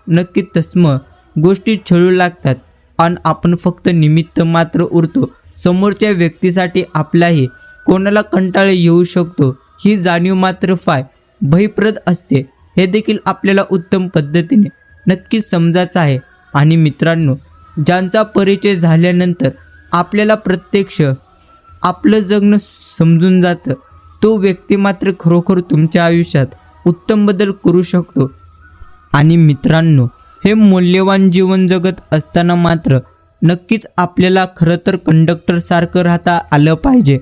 नक्की तस्म गोष्टी छळू लागतात आणि आपण फक्त निमित्त मात्र उरतो. समोरच्या व्यक्तीसाठी आपलाही कोणाला कंटाळा येऊ शकतो ही जाणीव मात्र फार भयप्रद असते. हे देखील आपल्याला उत्तम पद्धतीने नक्कीच समजायचं आहे. आणि मित्रांनो, ज्यांचा परिचय झाल्यानंतर आपल्याला प्रत्यक्ष आपलं जगणं समजून जातं, तो व्यक्ती मात्र खरोखर तुमच्या आयुष्यात उत्तम बदल करू शकतो. आणि मित्रांनो, हे मौल्यवान जीवन जगत असताना मात्र नक्कीच आपल्याला खरं तर कंडक्टरसारखं राहता आलं पाहिजे.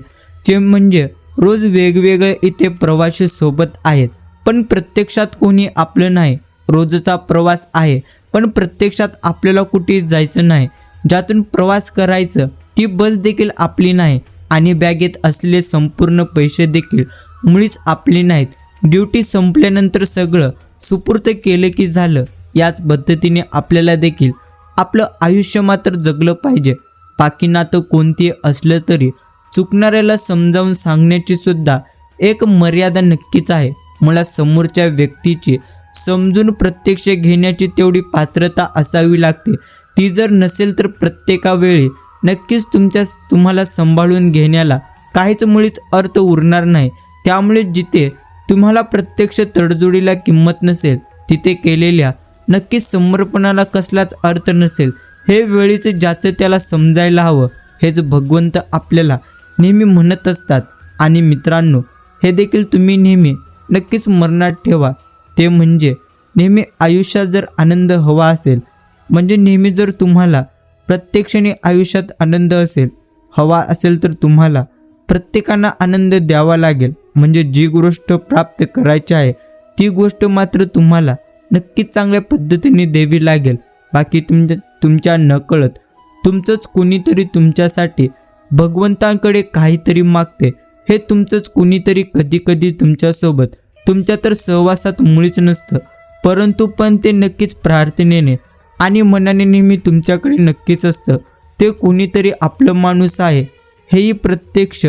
जे म्हणजे रोज वेगवेगळे इथे प्रवासी सोबत आहेत, पण प्रत्यक्षात कोणी आपलं नाही. रोजचा प्रवास आहे, पण प्रत्यक्षात आपल्याला कुठे जायचं नाही. ज्यातून प्रवास करायचं ती बस देखील आपली नाही आणि बॅगेत असलेले संपूर्ण पैसे देखील मुळीच आपली नाहीत. ड्युटी संपल्यानंतर सगळं सुपूर्त केलं की झालं. याच पद्धतीने आपल्याला देखील आपलं आयुष्य मात्र जगलं पाहिजे. बाकी नातं कोणती असलं तरी चुकणाऱ्याला समजावून सांगण्याची सुद्धा एक मर्यादा नक्कीच आहे. मला समोरच्या व्यक्तीची समजून प्रत्यक्ष घेण्याची तेवढी पात्रता असावी लागते. ती जर नसेल तर प्रत्येका वेळी नक्कीच तुम्हाला सांभाळून घेण्याला काहीच मुळीच अर्थ उरणार नाही. त्यामुळे जिथे तुम्हाला प्रत्यक्ष तडजोडीला किंमत नसेल तिथे केलेल्या नक्कीच समर्पणाला कसलाच अर्थ नसेल. हे वेळीच ज्याचं त्याला समजायला हवं हेच भगवंत आपल्याला नेहमी म्हणत असतात. आणि मित्रांनो, हे देखील तुम्ही नेहमी नक्कीच मनात ठेवा. ते म्हणजे नेहमी आयुष्यात जर आनंद हवा असेल, म्हणजे नेहमी जर तुम्हाला प्रत्यक्षाने आयुष्यात आनंद हवा असेल तर तुम्हाला प्रत्येकांना आनंद द्यावा लागेल. म्हणजे जी गोष्ट प्राप्त करायची आहे ती गोष्ट मात्र तुम्हाला नक्कीच चांगल्या पद्धतीने द्यावी लागेल. बाकी तुमच्या नकळत तुमचंच कोणीतरी तुमच्यासाठी भगवंतांकडे काहीतरी मागते. हे तुमचंच कोणीतरी कधी कधी तुमच्यासोबत तुमच्या तर सहवासात मुळीच नसतं, परंतु पण ते नक्कीच प्रार्थनेने आणि मनाने नेहमी तुमच्याकडे नक्कीच असतं. ते कोणीतरी आपलं माणूस आहे हेही प्रत्यक्ष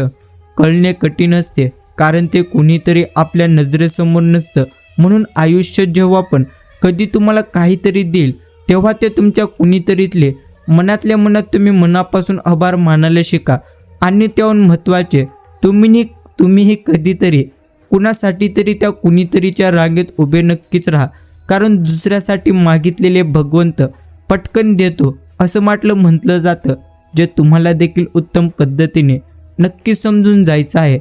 कळणे कठीण असते, कारण ते कोणीतरी आपल्या नजरेसमोर नसतं. म्हणून आयुष्य जेव्हा पण कधी तुम्हाला काहीतरी देईल तेव्हा ते तुमच्या कुणीतरीतले मनातल्या मनात तुम्ही मनापासून आभार मानायला शिका. आणि त्याहून महत्त्वाचे तुम्हीही कधीतरी कुणासाठी तरी त्या कुणीतरीच्या रांगेत उभे नक्कीच राहा, कारण दुसऱ्यासाठी मागितलेले भगवंत पटकन देतो असं म्हटलं जातं. जे तुम्हाला देखील उत्तम पद्धतीने नक्की समजून जायचं आहे.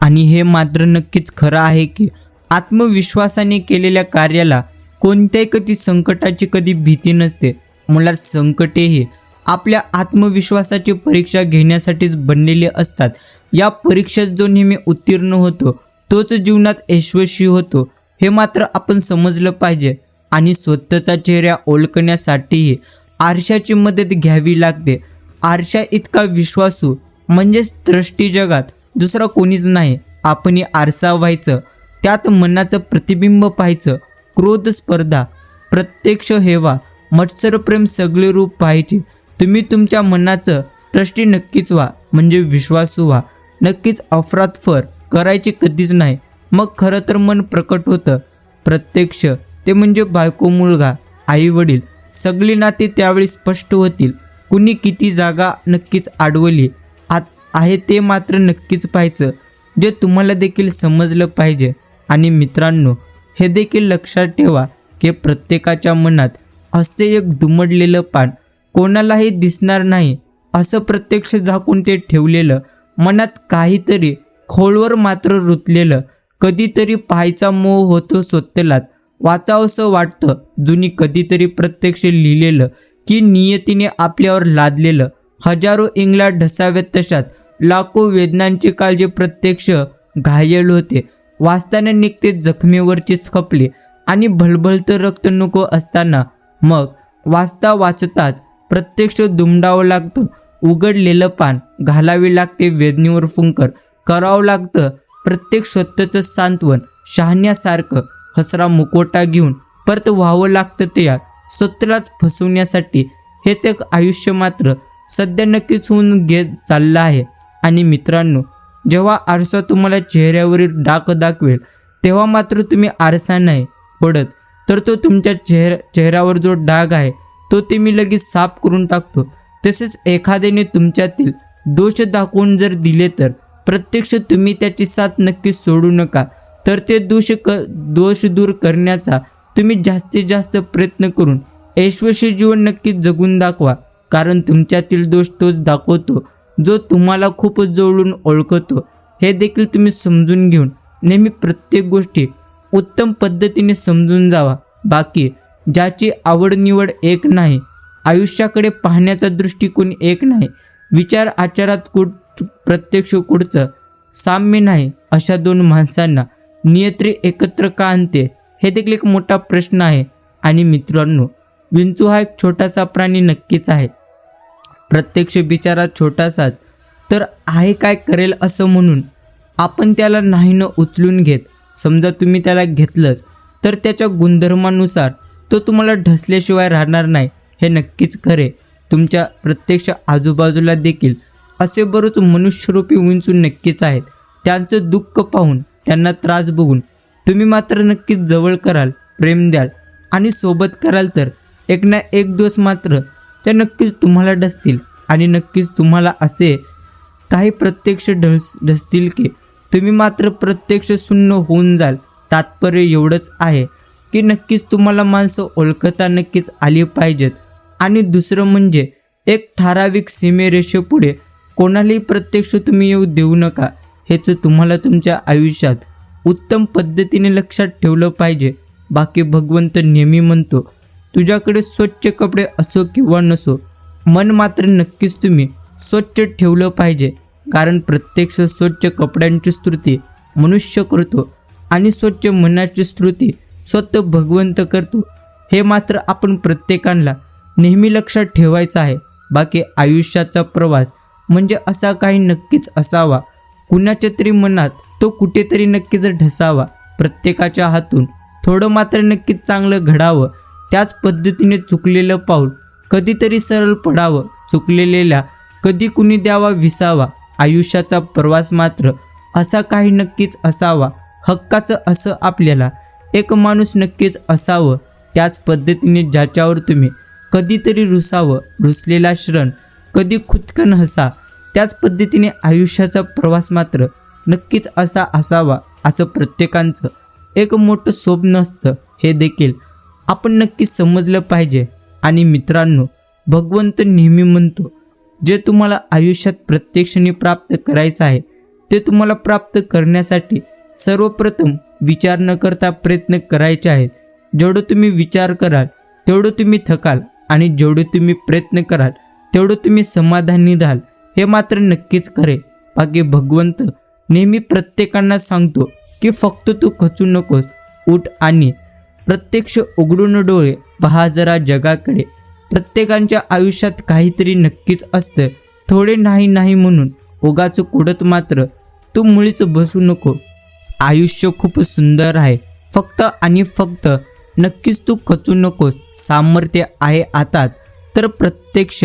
आणि हे मात्र नक्कीच खरं आहे की आत्मविश्वासाने केलेल्या कार्याला कोणत्याही कधी संकटाची कधी भीती नसते. मुळात संकटेही आपल्या आत्मविश्वासाची परीक्षा घेण्यासाठीच बनलेले असतात. या परीक्षेत जो नेहमी उत्तीर्ण होतो तोच जीवनात यशस्वी होतो. हे मात्र आपण समजलं पाहिजे. आणि स्वतःचा चेहरा ओळखण्यासाठीही आरशाची मदत घ्यावी लागते. आरशा इतका विश्वासू म्हणजेच दृष्टी जगात दुसरा कोणीच नाही. आपणही आरसा व्हायचं, त्यात मनाचं प्रतिबिंब पाहायचं. क्रोध, स्पर्धा, प्रत्यक्ष हेवा, मत्सर, प्रेम सगळे रूप पाहायचे. तुम्ही तुमच्या मनाचं दृष्टी नक्कीच व्हा, म्हणजे विश्वासू व्हा. नक्कीच अफरातफर करायची कधीच नाही. मग खरं तर मन प्रकट होतं. प्रत्यक्ष ते म्हणजे बायको, मुलगा, आई वडील सगळी नाती त्यावेळी स्पष्ट होतील. कुणी किती जागा नक्कीच अडवली आहे ते मात्र नक्कीच पाहायचं, जे तुम्हाला देखील समजलं पाहिजे. आणि मित्रांनो, हे देखील लक्षात ठेवा की प्रत्येकाच्या मनात असते एक दुमडलेलं पान. कोणालाही दिसणार नाही असं प्रत्यक्ष झाकून ते ठेवलेलं. मनात काहीतरी खोलवर मात्र रुतलेलं. कधीतरी पाहायचा मोह होतो स्वतःलाच. वाचावंसं वाटतं जुनी कधीतरी प्रत्यक्ष लिहिलेलं, की नियतीने आपल्यावर लादलेलं. हजारो इंगळ्या ढसाव्यात तशात लाखो वेदनांची काळजी प्रत्यक्ष घायल होते. वाचताना निघते जखमेवरचीच खपली आणि भलभलतं रक्त नको असताना. मग वाचताच प्रत्यक्ष दुमडावं लागतं. उघडलेलं पान घालावी लागते वेदनेवर फुंकर. करावं लागतं प्रत्येक स्वतःचं सांत्वन. शहाण्यासारखं हसरा मुकोटा घेऊन परत व्हावं लागतं ते स्वतःलाच फसवण्यासाठी. हेच एक आयुष्य मात्र सध्या नक्कीच होऊन घेत चाललं आहे. आणि मित्रांनो, जेव्हा आरसा तुम्हाला चेहऱ्यावरील डाग दाखवेल तेव्हा मात्र तुम्ही आरसा नाही पडत, तर तो तुमच्या चेहऱ्यावर जो डाग आहे तो ते मी लगेच साफ करून टाकतो. तसेच एखाद्याने तुमच्यातील दोष दाखवून जर दिले तर प्रत्यक्ष तुम्ही त्याची साथ नक्की सोडू नका. तर ते दोष दूर करण्याचा तुम्ही जास्तीत जास्त प्रयत्न करून ऐशोशी जीवन नक्कीच जगून दाखवा. कारण तुमच्यातील दोष तोच दाखवतो जो तुम्हाला खूप जवळून ओळखतो. हे देखील तुम्ही समजून घेऊन नेहमी प्रत्येक गोष्टी उत्तम पद्धतीने समजून जावा. बाकी ज्याची आवड निवड एक नाही, आयुष्याकडे पाहण्याचा दृष्टिकोन एक नाही, विचार आचारात प्रत्यक्ष कुठचं साम्य नाही, अशा दोन माणसांना नियत्री एकत्र का आणते, हे देखील एक मोठा प्रश्न आहे. आणि मित्रांनो, विंचू हा एक छोटासा प्राणी नक्कीच आहे. प्रत्यक्ष बिचारा छोटासाच तर आहे, काय करेल असं म्हणून आपण त्याला नाही न उचलून घेत. समजा तुम्ही त्याला घेतलंच तर त्याच्या गुणधर्मानुसार तो तुम्हाला ढसल्याशिवाय राहणार नाही, हे नक्कीच खरे. तुमच्या प्रत्यक्ष आजूबाजूला देखील असे बरेच मनुष्यरूपी विंचू नक्कीच आहेत. त्यांचं दुःख पाहून, त्यांना त्रास बघून तुम्ही मात्र नक्कीच जवळ कराल, प्रेम द्याल आणि सोबत कराल तर एक ना एक दिवस मात्र ते नक्कीच तुम्हाला डसतील. आणि नक्कीच तुम्हाला असे काही प्रत्यक्ष ढसतील की तुम्ही मात्र प्रत्यक्ष शून्य होऊन जाल. तात्पर्य एवढंच आहे की नक्कीच तुम्हाला माणसं ओळखता नक्कीच आली पाहिजेत. आणि दुसरं म्हणजे एक ठराविक सीमेरेषेपुढे कोणालाही प्रत्यक्ष तुम्ही येऊ देऊ नका. हेच तुम्हाला तुमच्या आयुष्यात उत्तम पद्धतीने लक्षात ठेवलं पाहिजे. बाकी भगवंत नेहमी म्हणतो, तुझ्याकडे स्वच्छ कपडे असो किंवा नसो, मन मात्र नक्कीच तुम्ही स्वच्छ ठेवलं पाहिजे. कारण प्रत्यक्ष स्वच्छ कपड्यांची स्तुती मनुष्य करतो आणि स्वच्छ मनाची स्तुती स्वतः भगवंत करतो. हे मात्र आपण प्रत्येकाला नेहमी लक्षात ठेवायचं आहे. बाकी आयुष्याचा प्रवास म्हणजे असा काही नक्कीच असावा, कुणाच्या तरी मनात तो कुठेतरी नक्कीच ढसावा. प्रत्येकाच्या हातून थोडं मात्र नक्कीच चांगलं घडावं. त्याच पद्धतीने चुकलेलं पाऊल कधीतरी सरळ पडावं. चुकलेल्या कधी कुणी द्यावा विसावा. आयुष्याचा प्रवास मात्र असा काही नक्कीच असावा. हक्काचं असं आपल्याला एक माणूस नक्कीच असावं. त्याच पद्धतीने ज्याच्यावर तुम्ही कधीतरी रुसावं, रुसलेला क्षण कधी खुदकन हसा. त्याच पद्धतीने आयुष्याचा प्रवास मात्र नक्कीच असा असावा, असं प्रत्येकाचं एक मोठं स्वप्न असतं. हे देखील आपण नक्कीच समजलं पाहिजे. आणि मित्रांनो, भगवंत नेहमी म्हणतो, जे तुम्हाला आयुष्यात प्रत्यक्षाने प्राप्त करायचं आहे ते तुम्हाला प्राप्त करण्यासाठी सर्वप्रथम विचार न करता प्रयत्न करायचे आहेत. जेवढं तुम्ही विचार कराल तेवढं तुम्ही थकाल आणि जेवढे तुम्ही प्रयत्न कराल तेवढं तुम्ही समाधानी राहाल. हे मात्र नक्कीच खरे. बाकी भगवंत नेहमी प्रत्येकांना सांगतो की फक्त तू खचू नकोस, उठ आणि प्रत्यक्ष उघडून डोळे पहा जरा जगाकडे. प्रत्येकाच्या आयुष्यात काहीतरी नक्कीच असतं. थोडे नाही म्हणून उगाच कुडत मात्र तू मुळीच बसू नको. आयुष्य खूप सुंदर आहे, फक्त आणि फक्त नक्कीच तू खचू नकोस. सामर्थ्य आहे आता तर प्रत्यक्ष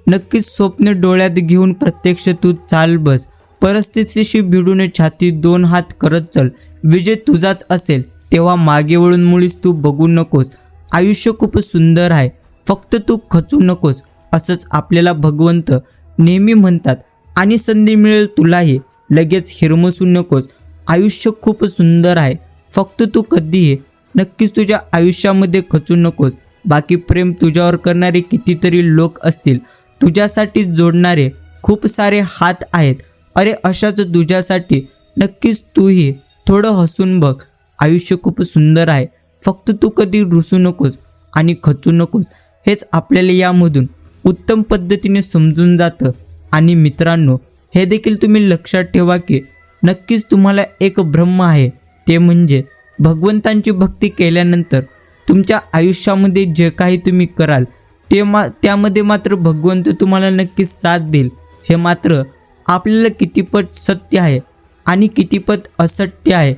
नक्कीच स्वप्न डोळ्यात घेऊन प्रत्यक्ष तू चाल बस. परिस्थितीशी भिडून छाती 2 हात करत चल. विजय तुझाच असेल तेव्हा मागे वळून मुळीच तू बघू नकोस. आयुष्य खूप सुंदर आहे, फक्त तू खचू नकोस. असंच आपल्याला भगवंत नेहमी म्हणतात. आणि संधी मिळेल तुलाही, लगेच हिरमसू नकोस. आयुष्य खूप सुंदर आहे, फक्त तू कधीही नक्कीच तुझ्या आयुष्यामध्ये खचू नकोस. बाकी प्रेम तुझ्यावर करणारे कितीतरी लोक असतील, तुझ्यासाठी जोडणारे खूप सारे हात आहेत. अरे अशाच तुझ्यासाठी नक्कीच तूही थोडं हसून बघ. आयुष्य खूप सुंदर आहे, फक्त तू कधी रुसू नकोस आणि खचू नकोस. हेच आपल्याला यामधून उत्तम पद्धतीने समजून जातं. आणि मित्रांनो, हे देखील तुम्ही लक्षात ठेवा की नक्कीच तुम्हाला एक ब्रह्म आहे, ते म्हणजे भगवंतांची भक्ती केल्यानंतर तुमच्या आयुष्यामध्ये जे काही तुम्ही कराल त्यामध्ये मात्र भगवंत तुम्हाला नक्कीच साथ देईल. हे मात्र आपल्याला कितीपत सत्य आहे आणि कितीपत असत्य आहे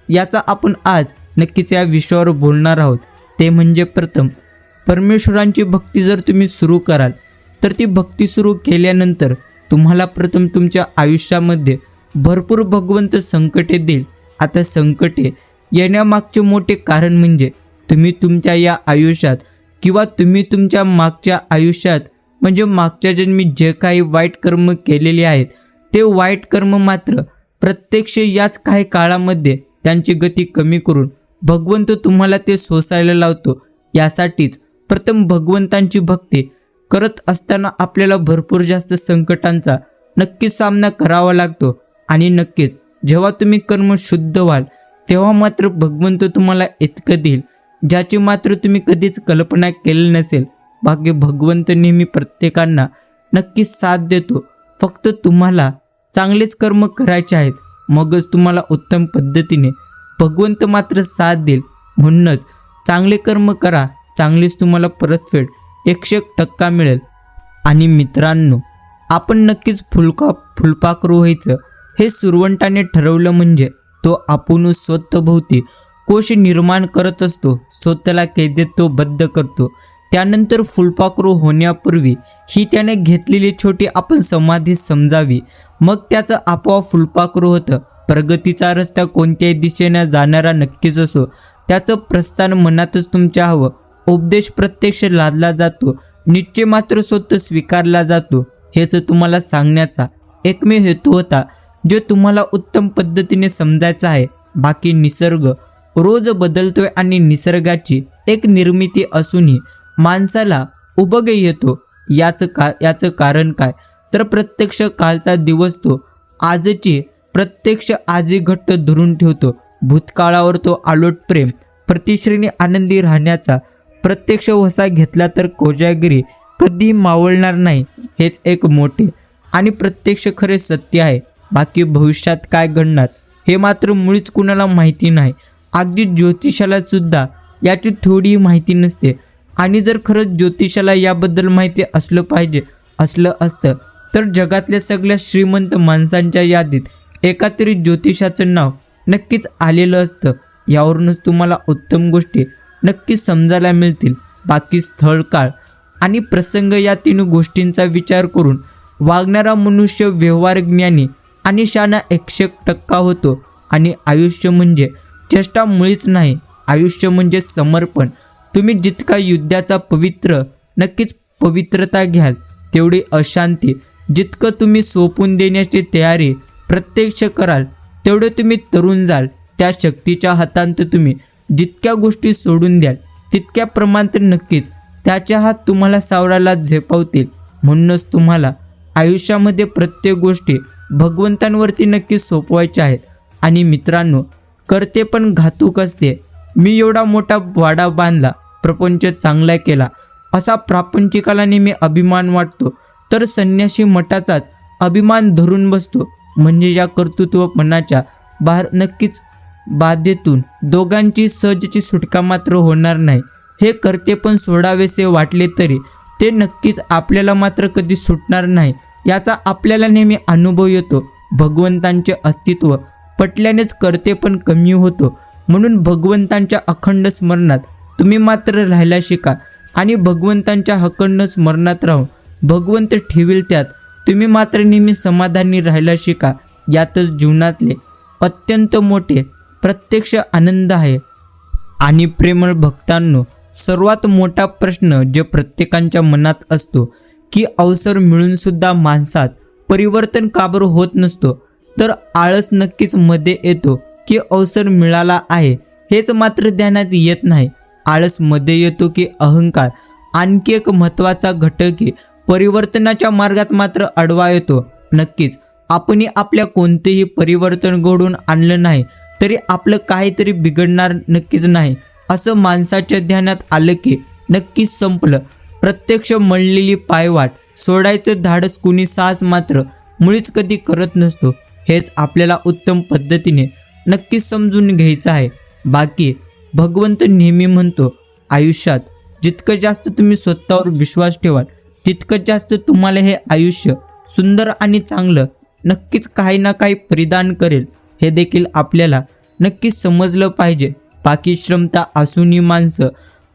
याचा आपण आज नक्कीच या विषयावर बोलणार आहोत. ते म्हणजे प्रथम, परमेश्वरांची भक्ती जर तुम्ही सुरू कराल तर ती भक्ती सुरू केल्यानंतर तुम्हाला प्रथम तुमच्या आयुष्यामध्ये भरपूर भगवंत संकटे देईल. आता संकटे येण्यामागचे मोठे कारण म्हणजे तुम्ही तुमच्या या आयुष्यात किंवा तुम्ही तुमच्या मागच्या आयुष्यात म्हणजे मागच्या जन्मी जे काही वाईट कर्म केलेले आहेत ते वाईट कर्म मात्र प्रत्यक्ष याच काही काळामध्ये त्यांची गती कमी करून भगवंत तुम्हाला ते सोसायला लावतो. यासाठीच प्रथम भगवंतांची भक्ती करत असताना आपल्याला भरपूर जास्त संकटांचा नक्कीच सामना करावा लागतो. आणि नक्कीच जेव्हा तुम्ही कर्म शुद्ध व्हाल तेव्हा मात्र भगवंत तुम्हाला इतकं देईल ज्याची मात्र तुम्ही कधीच कल्पना केली नसेल. बाकी भगवंत नेहमी प्रत्येकांना नक्कीच साथ देतो. फक्त तुम्हाला चांगलेच कर्म करायचे आहेत, मगच तुम्हाला उत्तम पद्धतीने भगवंत मात्र साथ देईल. म्हणूनच चांगले कर्म करा, चांगलीच तुम्हाला परतफेड 100% मिळेल. आणि मित्रांनो, आपण नक्कीच फुलपाखरू व्हायचं हे सुरवंटाने ठरवलं म्हणजे तो आपण स्वतःभोवती कोश निर्माण करत असतो, स्वतःला कैदेत तो बद्ध करतो. त्यानंतर फुलपाखरू होण्यापूर्वी ही त्याने घेतलेली छोटी आपण समाधी समजावी, मग त्याचं आपोआप फुलपाखरू होतं. प्रगतीचा रस्ता कोणत्याही दिशेने जाणारा नक्कीच असो, त्याचं प्रस्थान मनातच तुमच्या हवं. उपदेश प्रत्यक्ष लादला जातो, निश्चय मात्र स्वतः स्वीकारला जातो. हेच तुम्हाला सांगण्याचा एकमेव हेतू होता, जे तुम्हाला उत्तम पद्धतीने समजायचं आहे. बाकी निसर्ग रोज बदलतोय आणि निसर्गाची एक निर्मिती असूनही माणसाला उबग येतो. याचं कारण काय तर प्रत्यक्ष कालचा दिवस तो आजची प्रत्यक्ष आजी घट्ट धरून ठेवतो. भूतकाळावर तो आलोट प्रेम प्रतिश्रेणी आनंदी राहण्याचा प्रत्यक्ष वसा घेतला तर कोजागिरी कधी मावळणार नाही. हेच एक मोठे आणि प्रत्यक्ष खरे सत्य आहे. बाकी भविष्यात काय घडणार हे मात्र मुळीच कुणाला माहिती नाही. अगदी ज्योतिषाला सुद्धा याची थोडीही माहिती नसते. आणि जर खरंच ज्योतिषाला याबद्दल माहिती असलं असतं तर जगातल्या सगळ्या श्रीमंत माणसांच्या यादीत एका तरी ज्योतिषाचं नाव नक्कीच आलेलं असतं. यावरूनच तुम्हाला उत्तम गोष्टी नक्कीच समजायला मिळतील. बाकी स्थळ, काळ आणि प्रसंग या 3 गोष्टींचा विचार करून वागणारा मनुष्य व्यवहार ज्ञानी आणि शहाणा 100% होतो. आणि आयुष्य म्हणजे चेष्टा मुळीच नाही. आयुष्य म्हणजे समर्पण. तुम्ही जितका युद्धाचा पवित्र नक्कीच पवित्रता घ्याल तेवढी अशांती. जितकं तुम्ही सोपून देण्याची तयारी प्रत्यक्ष कराल तेवढे तुम्ही तरुण जाल. त्या शक्तीच्या हातांत तुम्ही जितक्या गोष्टी सोडून द्याल तितक्या प्रमाणात नक्कीच त्याच्या हात तुम्हाला सावरायला झेपावतील. म्हणूनच तुम्हाला आयुष्यामध्ये प्रत्येक गोष्टी भगवंतांवरती नक्की सोपवायच्या आहेत. आणि मित्रांनो, करते पण घातूक असते. मी एवढा मोठा वाडा बांधला, प्रपंच चांगला केला, असा प्रापंचिकाला नेहमी अभिमान वाटतो, तर संन्यासी मठाचाच अभिमान धरून बसतो. म्हणजे या कर्तृत्वपणाच्या बाहेर नक्कीच बाधेतून दोघांची सहजची सुटका मात्र होणार नाही. हे कर्तेपण सोडावेसे वाटले तरी ते नक्कीच आपल्याला मात्र कधी सुटणार नाही, याचा आपल्याला नेहमी अनुभव येतो. भगवंतांचे अस्तित्व पटल्यानेच कर्तेपण कमी होतो. म्हणून भगवंतांच्या अखंड स्मरणात तुम्ही मात्र राहायला शिका आणि भगवंतांच्या अखंड स्मरणात राहून भगवंत ठेवील त्यात तुम्ही मात्र नेहमी समाधानी राहायला शिका. यातच जीवनातले अत्यंत मोठे प्रत्यक्ष आनंद आहे. आणि प्रेमळ भक्तांनो, सर्वात मोठा प्रश्न जे प्रत्येकाच्या मनात असतो की अवसर मिळून सुद्धा माणसात परिवर्तन का बरं होत नसतो, तर आळस नक्कीच मध्ये येतो की अवसर मिळाला आहे हेच मात्र ध्यानात येत नाही. आळस मध्ये येतो की अहंकार, आणखी एक महत्त्वाचा घटक की परिवर्तनाच्या मार्गात मात्र अडवा येतो. नक्कीच आपणही आपल्या कोणतेही परिवर्तन घडवून आणलं नाही तरी आपलं काहीतरी बिघडणार नक्कीच नाही, असं माणसाच्या ध्यानात आलं की नक्कीच संपलं. प्रत्यक्ष मळलेली पायवाट सोडायचं धाडस कुणी सहज मात्र मुळीच कधी करत नसतो. हेच आपल्याला उत्तम पद्धतीने नक्कीच समजून घ्यायचं आहे. बाकी भगवंत नेहमी म्हणतो, आयुष्यात जितकं जास्त तुम्ही स्वतःवर विश्वास ठेवाल तितकं जास्त तुम्हाला हे आयुष्य सुंदर आणि चांगलं नक्कीच काही ना काही परिधान करेल. हे देखील आपल्याला नक्कीच समजलं पाहिजे. बाकी क्षमता असूनही माणसं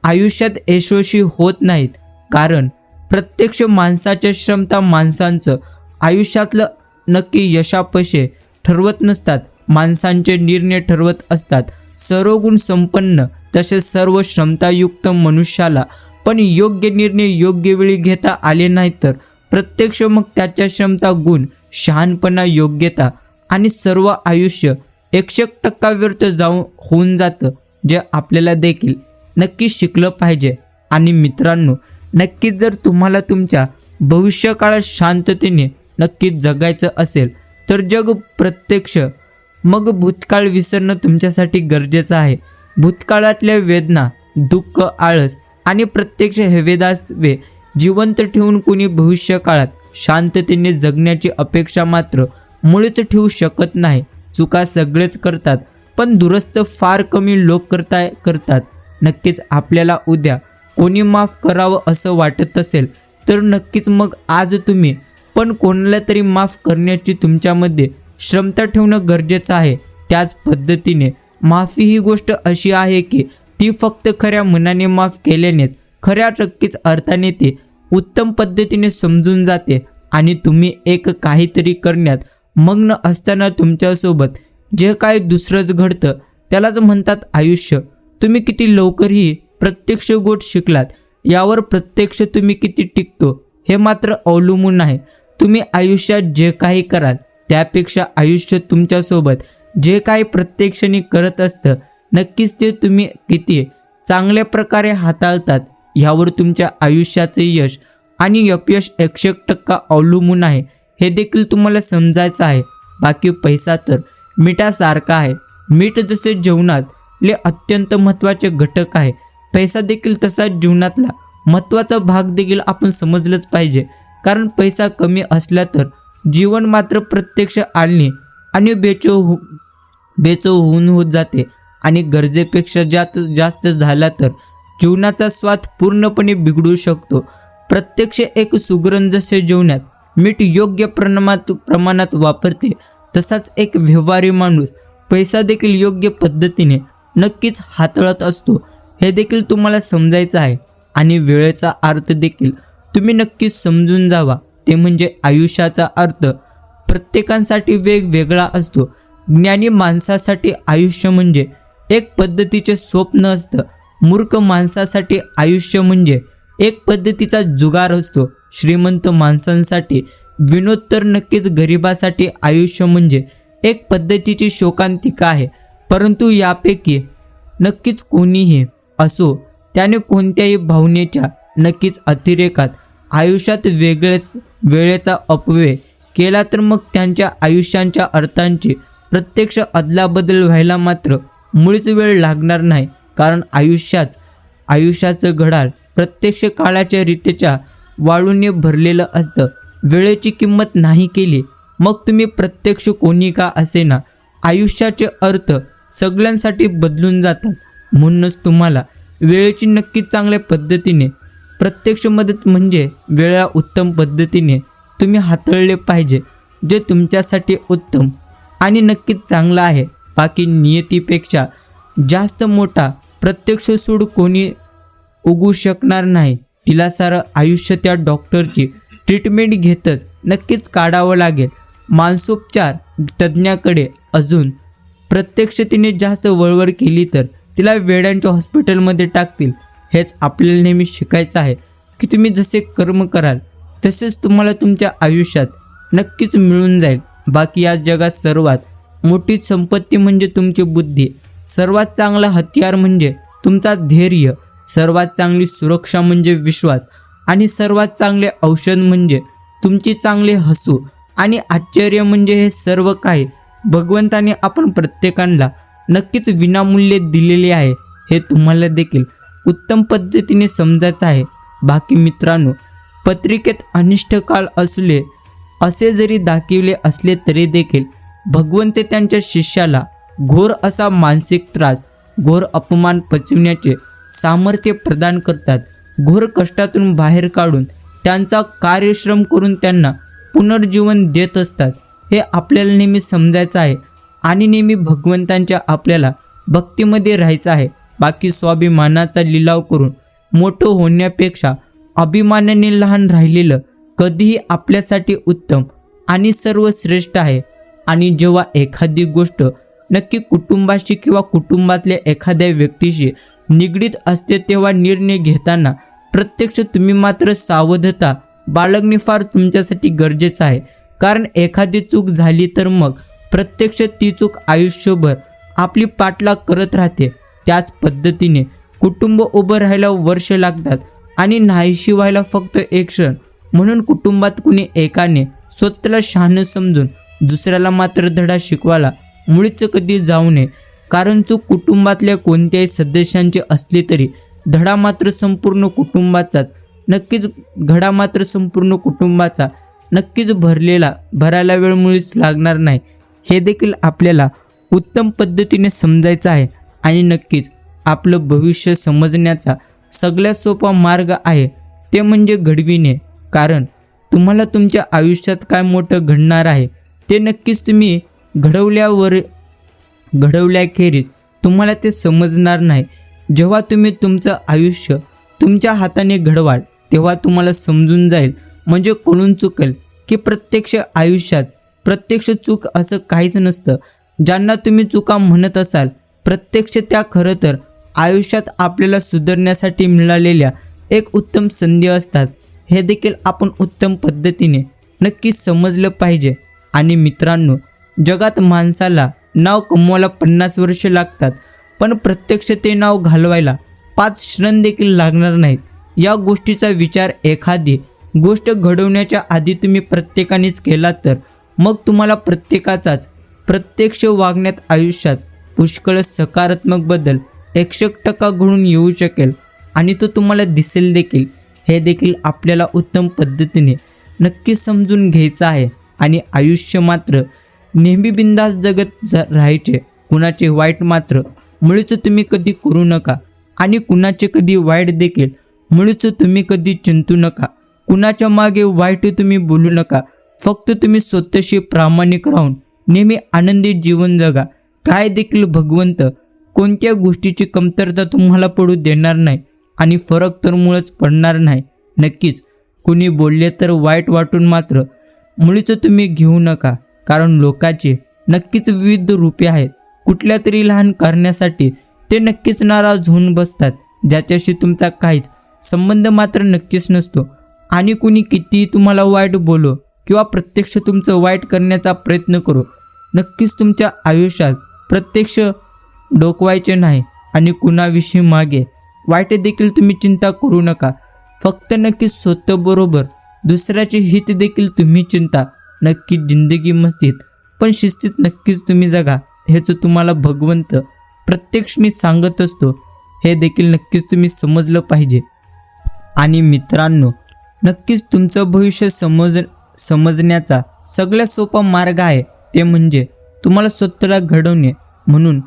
आयुष्यात यशस्वी होत नाहीत, कारण प्रत्यक्ष माणसाच्या क्षमता माणसांचं आयुष्यातलं नक्की यशापयश ठरवत नसतात, माणसांचे निर्णय ठरवत असतात. सर्व गुण संपन्न तसेच सर्व क्षमतायुक्त मनुष्याला पण योग्य निर्णय योग्य वेळी घेता आले नाही तर प्रत्यक्ष मग त्याच्या क्षमता, गुण, शहाणपणा, योग्यता आणि सर्व आयुष्य 100% व्यर्थ होऊन जातं, जे आपल्याला देखील नक्कीच शिकलं पाहिजे. आणि मित्रांनो, नक्कीच जर तुम्हाला तुमच्या भविष्यकाळात शांततेने नक्कीच जगायचं असेल तर जग प्रत्यक्ष मग भूतकाळ विसरणं तुमच्यासाठी गरजेचं आहे. भूतकाळातल्या वेदना, दुःख, आळस आणि प्रत्यक्ष हेवेदावे जिवंत ठेवून कोणी भविष्यकाळात शांततेने जगण्याची अपेक्षा मात्र मुळीच ठेवू शकत नाही. चुका सगळेच करतात, पण दुरुस्त फार कमी लोक करतात. नक्कीच आपल्याला उद्या कोणी माफ करावं असं वाटत असेल तर नक्कीच मग आज तुम्ही पण कोणाला तरी माफ करण्याची तुमच्यामध्ये क्षमता ठेवणं गरजेचं आहे. त्याच पद्धतीने माफी ही गोष्ट अशी आहे की ती फक्त खऱ्या मनाने माफ केल्यानेच खऱ्या नक्कीच अर्थाने ते उत्तम पद्धतीने समजून जाते. आणि तुम्ही एक काहीतरी करण्यात मग्न असताना तुमच्यासोबत जे काही दुसरंच घडतं त्यालाच म्हणतात आयुष्य. तुम्ही किती लवकर ही प्रत्यक्ष गोष्ट शिकलात यावर प्रत्यक्ष तुम्ही किती टिकतो हे मात्र अवलंबून आहे. तुम्ही आयुष्यात जे काही कराल त्यापेक्षा आयुष्य तुमच्यासोबत जे काही प्रत्यक्षाने करत असतं नक्कीच ते तुम्ही किती चांगल्या प्रकारे हाताळतात ह्यावर तुमच्या आयुष्याचे यश आणि अपयश 100% अवलंबून आहे. हे देखील तुम्हाला समजायचं आहे. बाकी पैसा तर मिठासारखा आहे. मीठ जसे जीवनातले अत्यंत महत्त्वाचे घटक आहे, पैसा देखील तसाच जीवनातला महत्त्वाचा भाग देखील आपण समजलंच पाहिजे. कारण पैसा कमी असला तर जीवन मात्र प्रत्यक्ष आणणे आणि बेचव होत जाते आणि गरजेपेक्षा जास्त झाला तर जीवनाचा स्वाद पूर्णपणे बिघडू शकतो. प्रत्यक्ष एक सुगरण जसे जेवणात मीठ योग्य प्रमाणात वापरते तसाच एक व्यवहारी माणूस पैसा देखील योग्य पद्धतीने नक्कीच हाताळत असतो. हे देखील तुम्हाला समजायचं आहे. आणि वेळेचा अर्थ देखील तुम्ही नक्कीच समजून जावा. ते म्हणजे आयुष्याचा अर्थ प्रत्येकासाठी वेगवेगळा असतो. ज्ञानी माणसासाठी आयुष्य म्हणजे एक पद्धतीचे स्वप्न असतं. मूर्ख माणसासाठी आयुष्य म्हणजे एक पद्धतीचा जुगार असतो. श्रीमंत माणसांसाठी विनोद तर नक्कीच गरिबासाठी आयुष्य म्हणजे एक पद्धतीची शोकांतिका आहे. परंतु यापैकी नक्कीच कोणीही असो त्याने कोणत्याही भावनेच्या नक्कीच अतिरेकात आयुष्यात वेळेचा अपव्यय केला तर मग त्यांच्या आयुष्यांच्या अर्थांची प्रत्यक्ष अदलाबदल व्हायला मात्र मुळीच वेळ लागणार नाही. कारण आयुष्याचं घड्याळ प्रत्यक्ष काळाच्या रीतीच्या वाळूने भरलेलं असतं. वेळेची किंमत नाही केली मग तुम्ही प्रत्यक्ष कोणी का असेना आयुष्याचे अर्थ सगळ्यांसाठी बदलून जातात. म्हणूनच तुम्हाला वेळेची नक्कीच चांगल्या पद्धतीने प्रत्यक्ष मदत म्हणजे वेळेला उत्तम पद्धतीने तुम्ही हाताळले पाहिजे, जे तुमच्यासाठी उत्तम आणि नक्कीच चांगलं आहे. बाकी नियतीपेक्षा जास्त मोठा प्रत्यक्ष सूड कोणी उगू शकणार नाही. तिला सारं आयुष्य त्या डॉक्टरची ट्रीटमेंट घेतच नक्कीच काढावं लागेल. मानसोपचार तज्ज्ञाकडे अजून प्रत्यक्ष तिने जास्त वळवळ केली तर तिला वेड्यांच्या हॉस्पिटलमध्ये टाकतील. हेच आपल्याला नेहमी शिकायचं आहे की तुम्ही जसे कर्म कराल तसेच तुम्हाला तुमच्या आयुष्यात नक्कीच मिळून जाईल. बाकी या जगात सर्वात मोठी संपत्ती म्हणजे तुमची बुद्धी, सर्वात चांगला हत्यार म्हणजे तुमचा धैर्य, सर्वात चांगली सुरक्षा म्हणजे विश्वास आणि सर्वात चांगले औषध म्हणजे तुमची चांगले हसू आणि आश्चर्य म्हणजे हे सर्व काही भगवंताने आपण प्रत्येकाला नक्कीच विनामूल्य दिलेले आहे. हे तुम्हाला देखील उत्तम पद्धतीने समजायचं आहे. बाकी मित्रांनो, पत्रिकेत अनिष्ट काळ असले असे जरी दाखविले असले तरी देखील भगवंत त्यांच्या शिष्याला घोर असा मानसिक त्रास, घोर अपमान पचवण्याचे सामर्थ्य प्रदान करतात. घोर कष्टातून बाहेर काढून त्यांचा कार्यश्रम करून त्यांना पुनर्जीवन देत असतात. हे आपल्याला नेहमी समजायचं आहे आणि नेहमी भगवंतांच्या आपल्याला भक्तीमध्ये राहायचं आहे. बाकी स्वाभिमानाचा लिलाव करून मोठं होण्यापेक्षा अभिमानाने लहान राहिलेलं कधीही आपल्यासाठी उत्तम आणि सर्वश्रेष्ठ आहे. आणि जेव्हा एखादी गोष्ट नक्की कुटुंबाशी किंवा कुटुंबातल्या एखाद्या व्यक्तीशी निगडीत असते तेव्हा निर्णय घेताना प्रत्यक्ष तुम्ही मात्र सावधता बाळगणे फार तुमच्यासाठी गरजेचं आहे. कारण एखादी चूक झाली तर मग प्रत्यक्ष ती चूक आयुष्यभर आपली पाठलाग करत राहते. त्याच पद्धतीने कुटुंब उभं राहायला वर्ष लागतात आणि नाहीशी व्हायला फक्त एक क्षण. म्हणून कुटुंबात कुणी एकाने स्वतःला शहाणं समजून दुसऱ्याला मात्र धडा शिकवायला मुळीच कधी जाऊ नये. कारण चूक कुटुंबातल्या कोणत्याही सदस्यांची असली तरी धडा मात्र संपूर्ण कुटुंबाचा नक्कीच भरायला वेळ मुळीच लागणार नाही. हे देखील आपल्याला उत्तम पद्धतीने समजायचं आहे. आणि नक्कीच आपलं भविष्य समजण्याचा सगळ्यात सोपा मार्ग आहे ते म्हणजे घडविणे. कारण तुम्हाला तुमच्या आयुष्यात काय मोठं घडणार आहे ते नक्कीच तुम्ही घडवल्याखेरीज तुम्हाला ते समजणार नाही. जेव्हा तुम्ही तुमचं आयुष्य तुमच्या हाताने घडवाल तेव्हा तुम्हाला समजून जाईल, म्हणजे कळून चुकेल की प्रत्यक्ष आयुष्यात प्रत्यक्ष चूक असं काहीच नसतं. ज्यांना तुम्ही चुका म्हणत असाल प्रत्यक्ष त्या खरं तर आयुष्यात आपल्याला सुधारण्यासाठी मिळालेल्या एक उत्तम संधी असतात. हे देखील आपण उत्तम पद्धतीने नक्कीच समजलं पाहिजे. आणि मित्रांनो, जगात माणसाला नाव कमवायला 50 वर्ष लागतात, पण प्रत्यक्ष ते नाव घालवायला 5 क्षण देखील लागणार नाहीत. या गोष्टीचा विचार एखादी गोष्ट घडवण्याच्या आधी तुम्ही प्रत्येकानेच केला तर मग तुम्हाला प्रत्यक्ष वागण्यात आयुष्यात पुष्कळ सकारात्मक बदल 100% घडून येऊ शकेल आणि तो तुम्हाला दिसेल देखील. हे देखील आपल्याला उत्तम पद्धतीने नक्की समजून घ्यायचं आहे. आणि आयुष्य मात्र नेहमी बिंदास जगत राहायचे. कुणाचे वाईट मात्र मुळीच तुम्ही कधी करू नका आणि कुणाचे कधी वाईट देखील मुळीच तुम्ही कधी चिंतू नका. कुणाच्या मागे वाईट तुम्ही बोलू नका. फक्त तुम्ही स्वतःशी प्रामाणिक राहून नेहमी आनंदी जीवन जगा. काय देखील भगवंत कोणत्या गोष्टीची कमतरता तुम्हाला पडू देणार नाही आणि फरक तर मुळच पडणार नाही. नक्कीच कुणी बोलले तर वाईट वाटून मात्र मुळीच तुम्ही घेऊ नका. कारण लोकांचे नक्कीच विविध रूपे आहेत. कुठल्या तरी लहान करण्यासाठी ते नक्कीच नाराज होऊन बसतात, ज्याच्याशी तुमचा काहीच संबंध मात्र नक्कीच नसतो. आणि कुणी कितीही तुम्हाला वाईट बोलो किंवा प्रत्यक्ष तुमचं वाईट करण्याचा प्रयत्न करो, नक्कीच तुमच्या आयुष्यात प्रत्यक्ष डोकवायचे नाही. आणि कुणाविषयी मागे वाईट देखील तुम्ही चिंता करू नका. फक्त नक्कीच स्वतःबरोबर दुसऱ्याचे हित देखील तुम्ही चिंता. नक्कीच जिंदगी मस्तीत पण शिस्तीत नक्कीच तुम्ही जगा. हेच तुम्हाला भगवंत प्रत्यक्षने सांगत असतो. हे देखील नक्कीच तुम्ही समजलं पाहिजे. आणि मित्रांनो, नक्कीच तुमचं भविष्य समजण्याचा सगळ्यात सोपा मार्ग आहे ते म्हणजे तुम्हाला स्वतःला घडवणे. म्हणून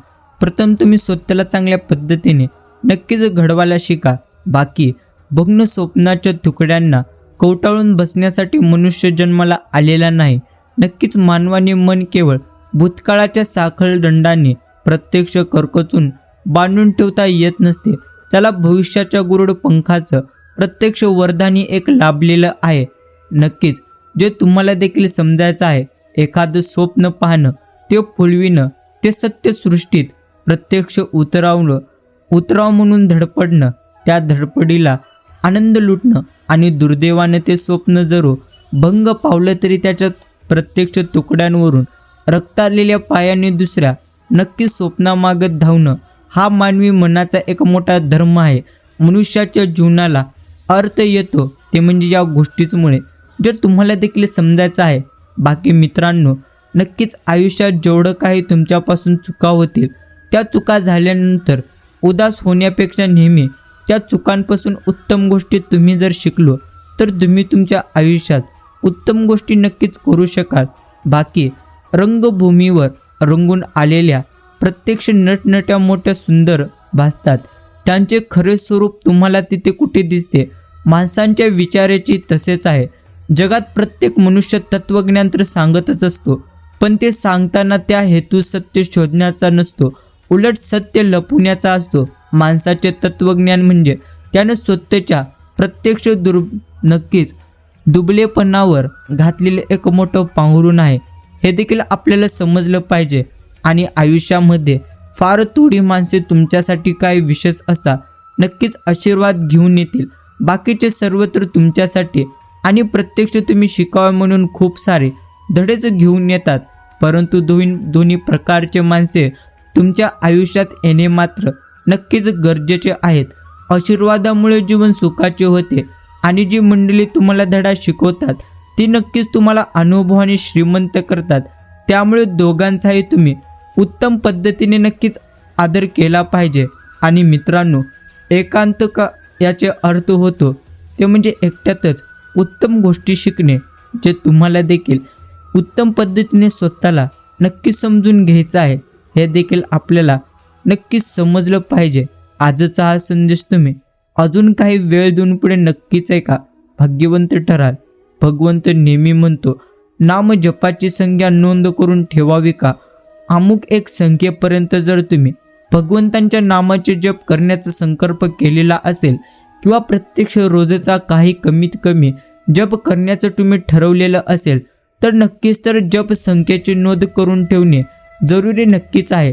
प्रथम तुम्ही स्वतःला चांगल्या पद्धतीने नक्कीच घडवायला शिका. बाकी भग्न स्वप्नाच्या तुकड्यांना कवटाळून बसण्यासाठी मनुष्य जन्माला आलेला नाही. नक्कीच मानवाने मन केवळ भूतकाळाच्या साखळदंडाने प्रत्यक्ष करकचून बांधून ठेवता येत नसते. त्याला भविष्याच्या गुरुड पंखाचं प्रत्यक्ष वरदानी एक लाभलेलं आहे. नक्कीच जे तुम्हाला देखील समजायचं आहे, एखादं स्वप्न पाहणं, ते फुलविणं, ते सत्य सृष्टीत प्रत्यक्ष उतराव म्हणून धडपडणं, त्या धडपडीला आनंद लुटणं आणि दुर्दैवाने ते स्वप्न जरो भंग पावलं तरी त्याच्या प्रत्यक्ष तुकड्यांवरून रक्ताळलेल्या पायाने दुसऱ्या नक्की स्वप्नामागत धावणं हा मानवी मनाचा एक मोठा धर्म आहे. मनुष्याच्या जीवनाला अर्थ येतो ते म्हणजे या गोष्टीचमुळे. जर तुम्हाला देखील समजायचं आहे. बाकी मित्रांनो, नक्कीच आयुष्यात जेवढं काही तुमच्यापासून चुका होतील, त्या चुका झाल्यानंतर उदास होण्यापेक्षा नेहमी त्या चुकांपासून उत्तम गोष्टी तुम्ही जर शिकलो तर तुम्ही तुमच्या आयुष्यात उत्तम गोष्टी नक्कीच करू शकाल. बाकी रंगभूमीवर रंगून आलेल्या प्रत्यक्ष नटनट्या मोठ्या सुंदर भासतात, त्यांचे खरे स्वरूप तुम्हाला तिथे कुठे दिसते? माणसांच्या विचाराची तसेच आहे. जगात प्रत्येक मनुष्य तत्वज्ञान तर सांगतच असतो, पण ते सांगताना त्या हेतू सत्य शोधण्याचा नसतो, उलट सत्य लपवण्याचा असतो. माणसाचे तत्वज्ञान म्हणजे त्यानं स्वतःच्या प्रत्यक्ष नक्कीच दुबळेपणावर घातलेले एक मोठं पांघरून आहे. हे देखील आपल्याला समजलं पाहिजे. आणि आयुष्यामध्ये फार थोडी माणसे तुमच्यासाठी काय विशेष असा नक्कीच आशीर्वाद घेऊन येतील. बाकीचे सर्वत्र तुमच्यासाठी आणि प्रत्यक्ष तुम्ही शिकावे म्हणून खूप सारे धडेच घेऊन येतात. परंतु दोन्ही प्रकारचे माणसे तुमच्या आयुष्यात येणे मात्र नक्कीच गरजेचे आहेत. आशीर्वादामुळे जीवन सुखाचे होते आणि जी मंडळी तुम्हाला धडा शिकवतात ती नक्कीच तुम्हाला अनुभवाने श्रीमंत करतात. त्यामुळे दोघांचाही तुम्ही उत्तम पद्धतीने नक्कीच आदर केला पाहिजे. आणि मित्रांनो, एकांत का याचे अर्थ होतो ते म्हणजे एकट्यातच उत्तम गोष्टी शिकणे. जे तुम्हाला देखील उत्तम पद्धतीने स्वतःला नक्कीच समजून घ्यायचं आहे, हे देखील आपल्याला नक्कीच समजलं पाहिजे. आजचा हा संदेश तुम्ही अजून काही वेळ देऊन पुढे नक्कीच ऐका. भाग्यवंत ठराल. भगवंत नेहमी म्हणतो, नाम जपाची संख्या नोंद करून ठेवावी का? अमुक एक संख्येपर्यंत जर तुम्ही भगवंतांच्या नामाचे जप करण्याचा संकल्प केलेला असेल किंवा प्रत्यक्ष रोजचा काही कमीत कमी जप करण्याचं तुम्ही ठरवलेलं असेल तर नक्कीच तर जप संख्येची नोंद करून ठेवणे जरुरी नक्कीच आहे.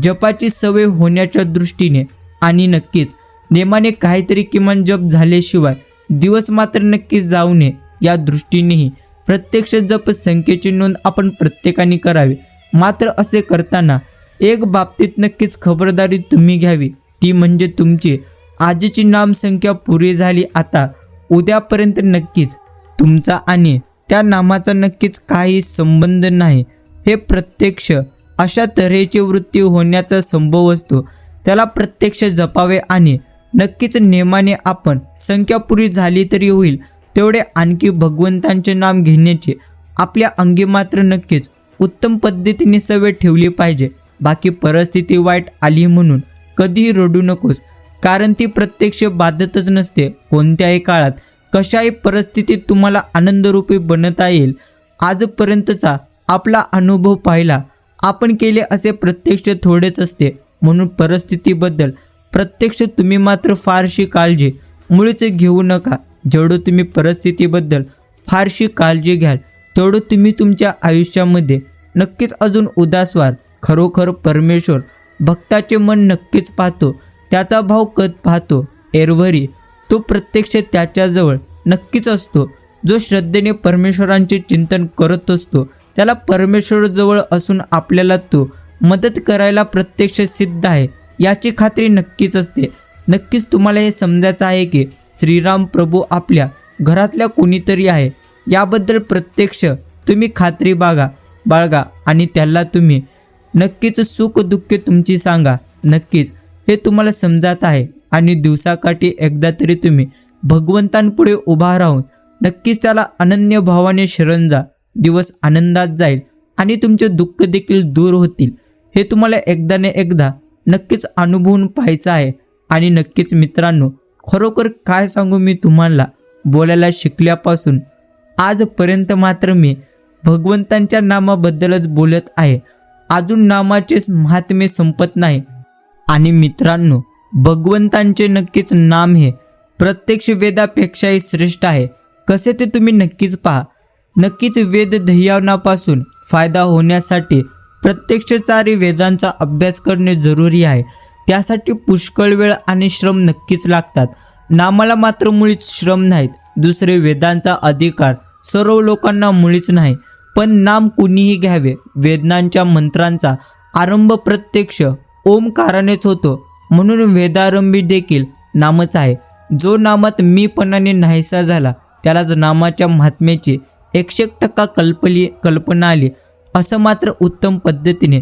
जपाची सवय होण्याच्या दृष्टीने आणि नक्कीच नेमाने काहीतरी किमान जप झाल्याशिवाय दिवस मात्र नक्कीच जाऊ नये या दृष्टीनेही प्रत्यक्ष जप संख्येची नोंद आपण प्रत्येकाने करावी. मात्र असे करताना एक बाबतीत नक्कीच खबरदारी तुम्ही घ्यावी, ती म्हणजे तुमची आजची नामसंख्या पुरी झाली, आता उद्यापर्यंत नक्कीच तुमचा आणि त्या नामाचा नक्कीच काही संबंध नाही. हे प्रत्यक्ष अशा तऱ्हेची वृत्ती होण्याचा संभव असतो, त्याला प्रत्यक्ष जपावे आणि नक्कीच नेमाने आपण संख्या पुरी झाली तरी होईल तेवढे आणखी भगवंतांचे नाम घेण्याची आपल्या अंगी मात्र नक्कीच उत्तम पद्धतीने सवय ठेवली पाहिजे. बाकी परिस्थिती वाईट आली म्हणून कधीही रडू नकोस, कारण ती प्रत्यक्ष बाधतच नसते. कोणत्याही काळात कशाही परिस्थितीत तुम्हाला आनंदरूपी बनता येईल. आजपर्यंतचा आपला अनुभव पाहिला, आपण केले असे प्रत्यक्ष थोडेच असते. म्हणून परिस्थितीबद्दल प्रत्यक्ष तुम्ही मात्र फारशी काळजी मुळीच घेऊ नका. जेवढं तुम्ही परिस्थितीबद्दल फारशी काळजी घ्याल तेवढं तुम्ही तुमच्या आयुष्यामध्ये नक्कीच अजून उदास व्हाल. खरोखर परमेश्वर भक्ताचे मन नक्कीच पाहतो, त्याचा भाव कध पाहतो. एरवरी तो प्रत्यक्ष त्याच्याजवळ नक्कीच असतो. जो श्रद्धेने परमेश्वरांचे चिंतन करत असतो त्याला परमेश्वर जवळ असून आपल्याला तो मदत करायला प्रत्यक्ष सिद्ध आहे याची खात्री नक्कीच असते. नक्कीच तुम्हाला हे समजायचं आहे की श्रीराम प्रभू आपल्या घरातल्या कोणीतरी आहे, याबद्दल प्रत्यक्ष तुम्ही खात्री बाळगा आणि त्याला तुम्ही नक्कीच सुख दुःख तुमची सांगा. नक्कीच हे तुम्हाला समजत आहे आणि दिवसाकाठी एकदा तरी तुम्ही भगवंतांपुढे उभा राहून नक्कीच त्याला अनन्य भावाने शरण जा. दिवस आनंदात जाईल आणि तुमचे दुःख देखील दूर होतील. हे तुम्हाला एकदा नक्कीच अनुभवून पाहायचा आहे. आणि नक्कीच मित्रांनो, खरोखर काय सांगू मी तुम्हाला, बोलायला शिकल्यापासून आजपर्यंत मात्र मी भगवंतांच्या नामाबद्दलच बोलत आहे. अजून नामाचे महात्म्य संपत नाही. आणि मित्रांनो, भगवंतांचे नक्कीच नाम हे प्रत्यक्ष वेदापेक्षाही श्रेष्ठ आहे. कसे ते तुम्ही नक्कीच पहा. नक्कीच वेद ध्येयानापासून फायदा होण्यासाठी प्रत्यक्षचारी वेदांचा अभ्यास करणे जरुरी आहे. त्यासाठी पुष्कळ वेळ आणि श्रम नक्कीच लागतात. नामाला मात्र मुळीच श्रम नाहीत. दुसरे वेदांचा अधिकार सर्व लोकांना मुळीच नाही. पण नाम कुणीही घ्यावे. वेदांच्या मंत्रांचा आरंभ प्रत्यक्ष ओमकारानेच होतो. म्हणून वेदारंभी देखील नामच आहे. जो नामात मीपणाने नाहीसा झाला त्यालाच नामाच्या महात्म्याची 100% कल्पना आली असं मात्र उत्तम पद्धतीने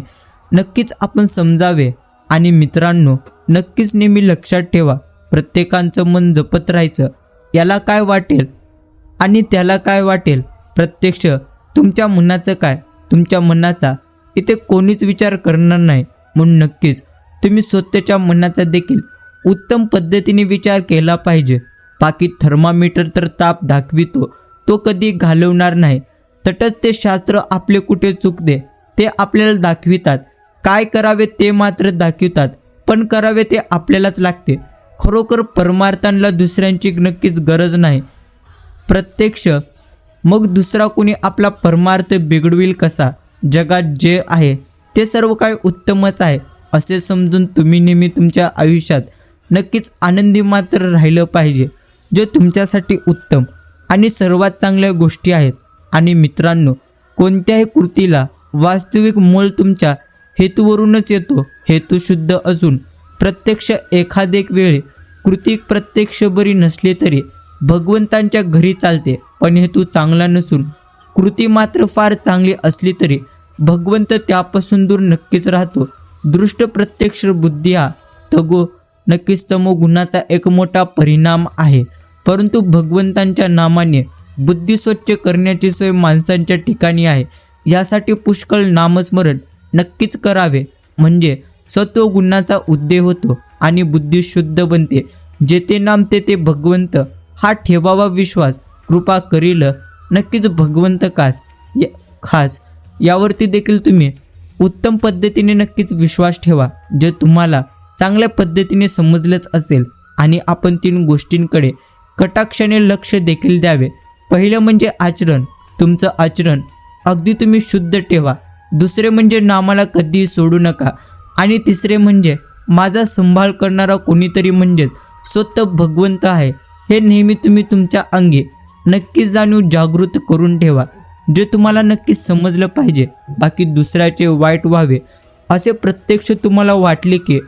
नक्कीच आपण समजावे. आणि मित्रांनो, नक्कीच नेहमी लक्षात ठेवा, प्रत्येकाचं मन जपत राहायचं. याला काय वाटेल आणि त्याला काय वाटेल, प्रत्यक्ष तुमच्या मनाचं काय, तुमच्या मनाचा इथे कोणीच विचार करणार नाही. म्हणून नक्कीच तुम्ही स्वतःच्या मनाचा देखील उत्तम पद्धतीने विचार केला पाहिजे. बाकी थर्मामीटर तर ताप दाखवितो, तो कधी घालवणार नाही. तटस्थ ते शास्त्र आपले कुठे चुकते ते आपल्याला दाखवितात. काय करावे ते मात्र दाखवितात, पण करावे ते आपल्यालाच लागते. खरोखर परमार्थांना दुसऱ्यांची नक्कीच गरज नाही. प्रत्यक्ष मग दुसरा कोणी आपला परमार्थ बिघडविल कसा. जगात जे आहे ते सर्व काही उत्तमच आहे असे समजून तुम्ही नेहमी तुमच्या आयुष्यात नक्कीच आनंदी मात्र राहिलं पाहिजे. जे तुमच्यासाठी उत्तम आणि सर्वात चांगल्या गोष्टी आहेत. आणि मित्रांनो, कोणत्याही कृतीला वास्तविक मोल तुमच्या हेतूवरूनच येतो. हेतू शुद्ध असून प्रत्यक्ष एखादेक वेळी कृती प्रत्यक्ष बरी नसली तरी भगवंतांच्या घरी चालते. पण हेतू चांगला नसून कृती मात्र फार चांगली असली तरी भगवंत त्यापासून दूर नक्कीच राहतो. दृष्ट प्रत्यक्ष बुद्धी हा नक्कीच तमो गुणाचा एक मोठा परिणाम आहे. परंतु भगवंतांच्या नामाने बुद्धी स्वच्छ करण्याची सोय माणसांच्या ठिकाणी आहे. यासाठी पुष्कळ नामस्मरण नक्कीच करावे. म्हणजे सत्वगुणाचा उदय होतो आणि बुद्धी शुद्ध बनते. जेथे नाम तेथे भगवंत हा ठेवावा विश्वास. कृपा करील नक्कीच भगवंत खास यावरती देखील तुम्ही उत्तम पद्धतीने नक्कीच विश्वास ठेवा. जे तुम्हाला चांगल्या पद्धतीने समजलंच असेल. आणि आपण 3 गोष्टींकडे कटाक्षाने लक्ष देखील द्यावे. पहिलं म्हणजे आचरण. तुमचं आचरण अगदी तुम्ही शुद्ध ठेवा. दुसरे म्हणजे नामाला कधीही सोडू नका. आणि तिसरे म्हणजे माझा संभाळ करणारा कोणीतरी म्हणजेच स्वतः भगवंत आहे हे नेहमी तुम्ही तुमच्या अंगी नक्कीच जाणीव जागृत करून ठेवा. जे तुम्हाला नक्कीच समजलं पाहिजे. बाकी दुसऱ्याचे वाईट व्हावे असे प्रत्यक्ष तुम्हाला वाटले की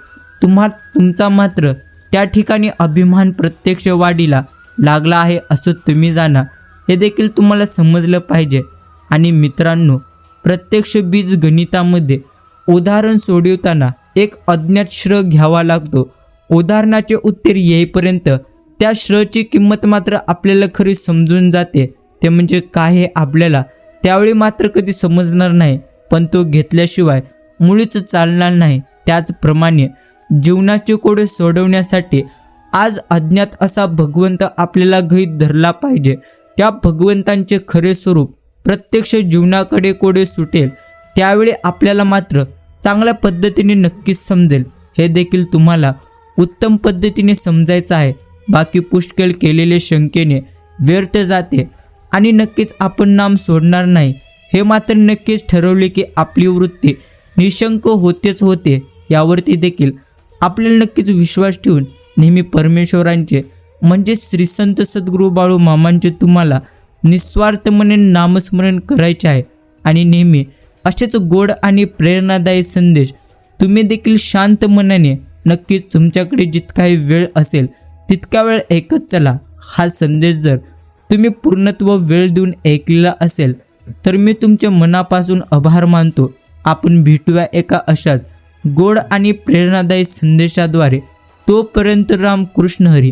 तुमचा मात्र त्या ठिकाणी अभिमान प्रत्यक्ष वाढीला लागला आहे असं तुम्ही जाणा. हे देखील तुम्हाला समजलं पाहिजे. आणि मित्रांनो, प्रत्यक्ष बीज गणितामध्ये उदाहरण सोडवताना एक अज्ञात श्र घ्यावा लागतो. उदाहरणाचे उत्तर येईपर्यंत त्या श्रची किंमत मात्र आपल्याला खरी समजून जाते. ते म्हणजे काय हे आपल्याला त्यावेळी मात्र कधी समजणार नाही, पण तो घेतल्याशिवाय मुळीच चालणार नाही. त्याचप्रमाणे जीवनाचे कोडे सोडवण्यासाठी आज अज्ञात असा भगवंत आपल्याला गृहीत धरला पाहिजे. त्या भगवंतांचे खरे स्वरूप प्रत्यक्ष जीवनाकडे कोडे सुटेल त्यावेळी आपल्याला मात्र चांगल्या पद्धतीने नक्कीच समजेल. हे देखील तुम्हाला उत्तम पद्धतीने समजायचं आहे. बाकी पुष्कळ केलेले शंकेने व्यर्थ जाते. आणि नक्कीच आपण नाम सोडणार नाही हे मात्र नक्कीच ठरवले की आपली वृत्ती निशंक होतेच होते. यावरती देखील आपल्याला नक्कीच विश्वास ठेवून नेहमी परमेश्वरांचे म्हणजे श्री संत सद्गुरू बाळू मामांचे तुम्हाला निस्वार्थपणे नामस्मरण करायचे आहे. आणि नेहमी असेच गोड आणि प्रेरणादायी संदेश तुम्ही देखील शांत मनाने नक्कीच तुमच्याकडे जितकाही वेळ असेल तितका वेळ ऐकत चला. हा संदेश जर तुम्ही पूर्णत्व वेळ देऊन ऐकलेला असेल तर मी तुमच्या मनापासून आभार मानतो. आपण भेटूया एका अशाच गोड आणि प्रेरणादायी संदेशाद्वारे. तोपर्यंत राम कृष्ण हरी.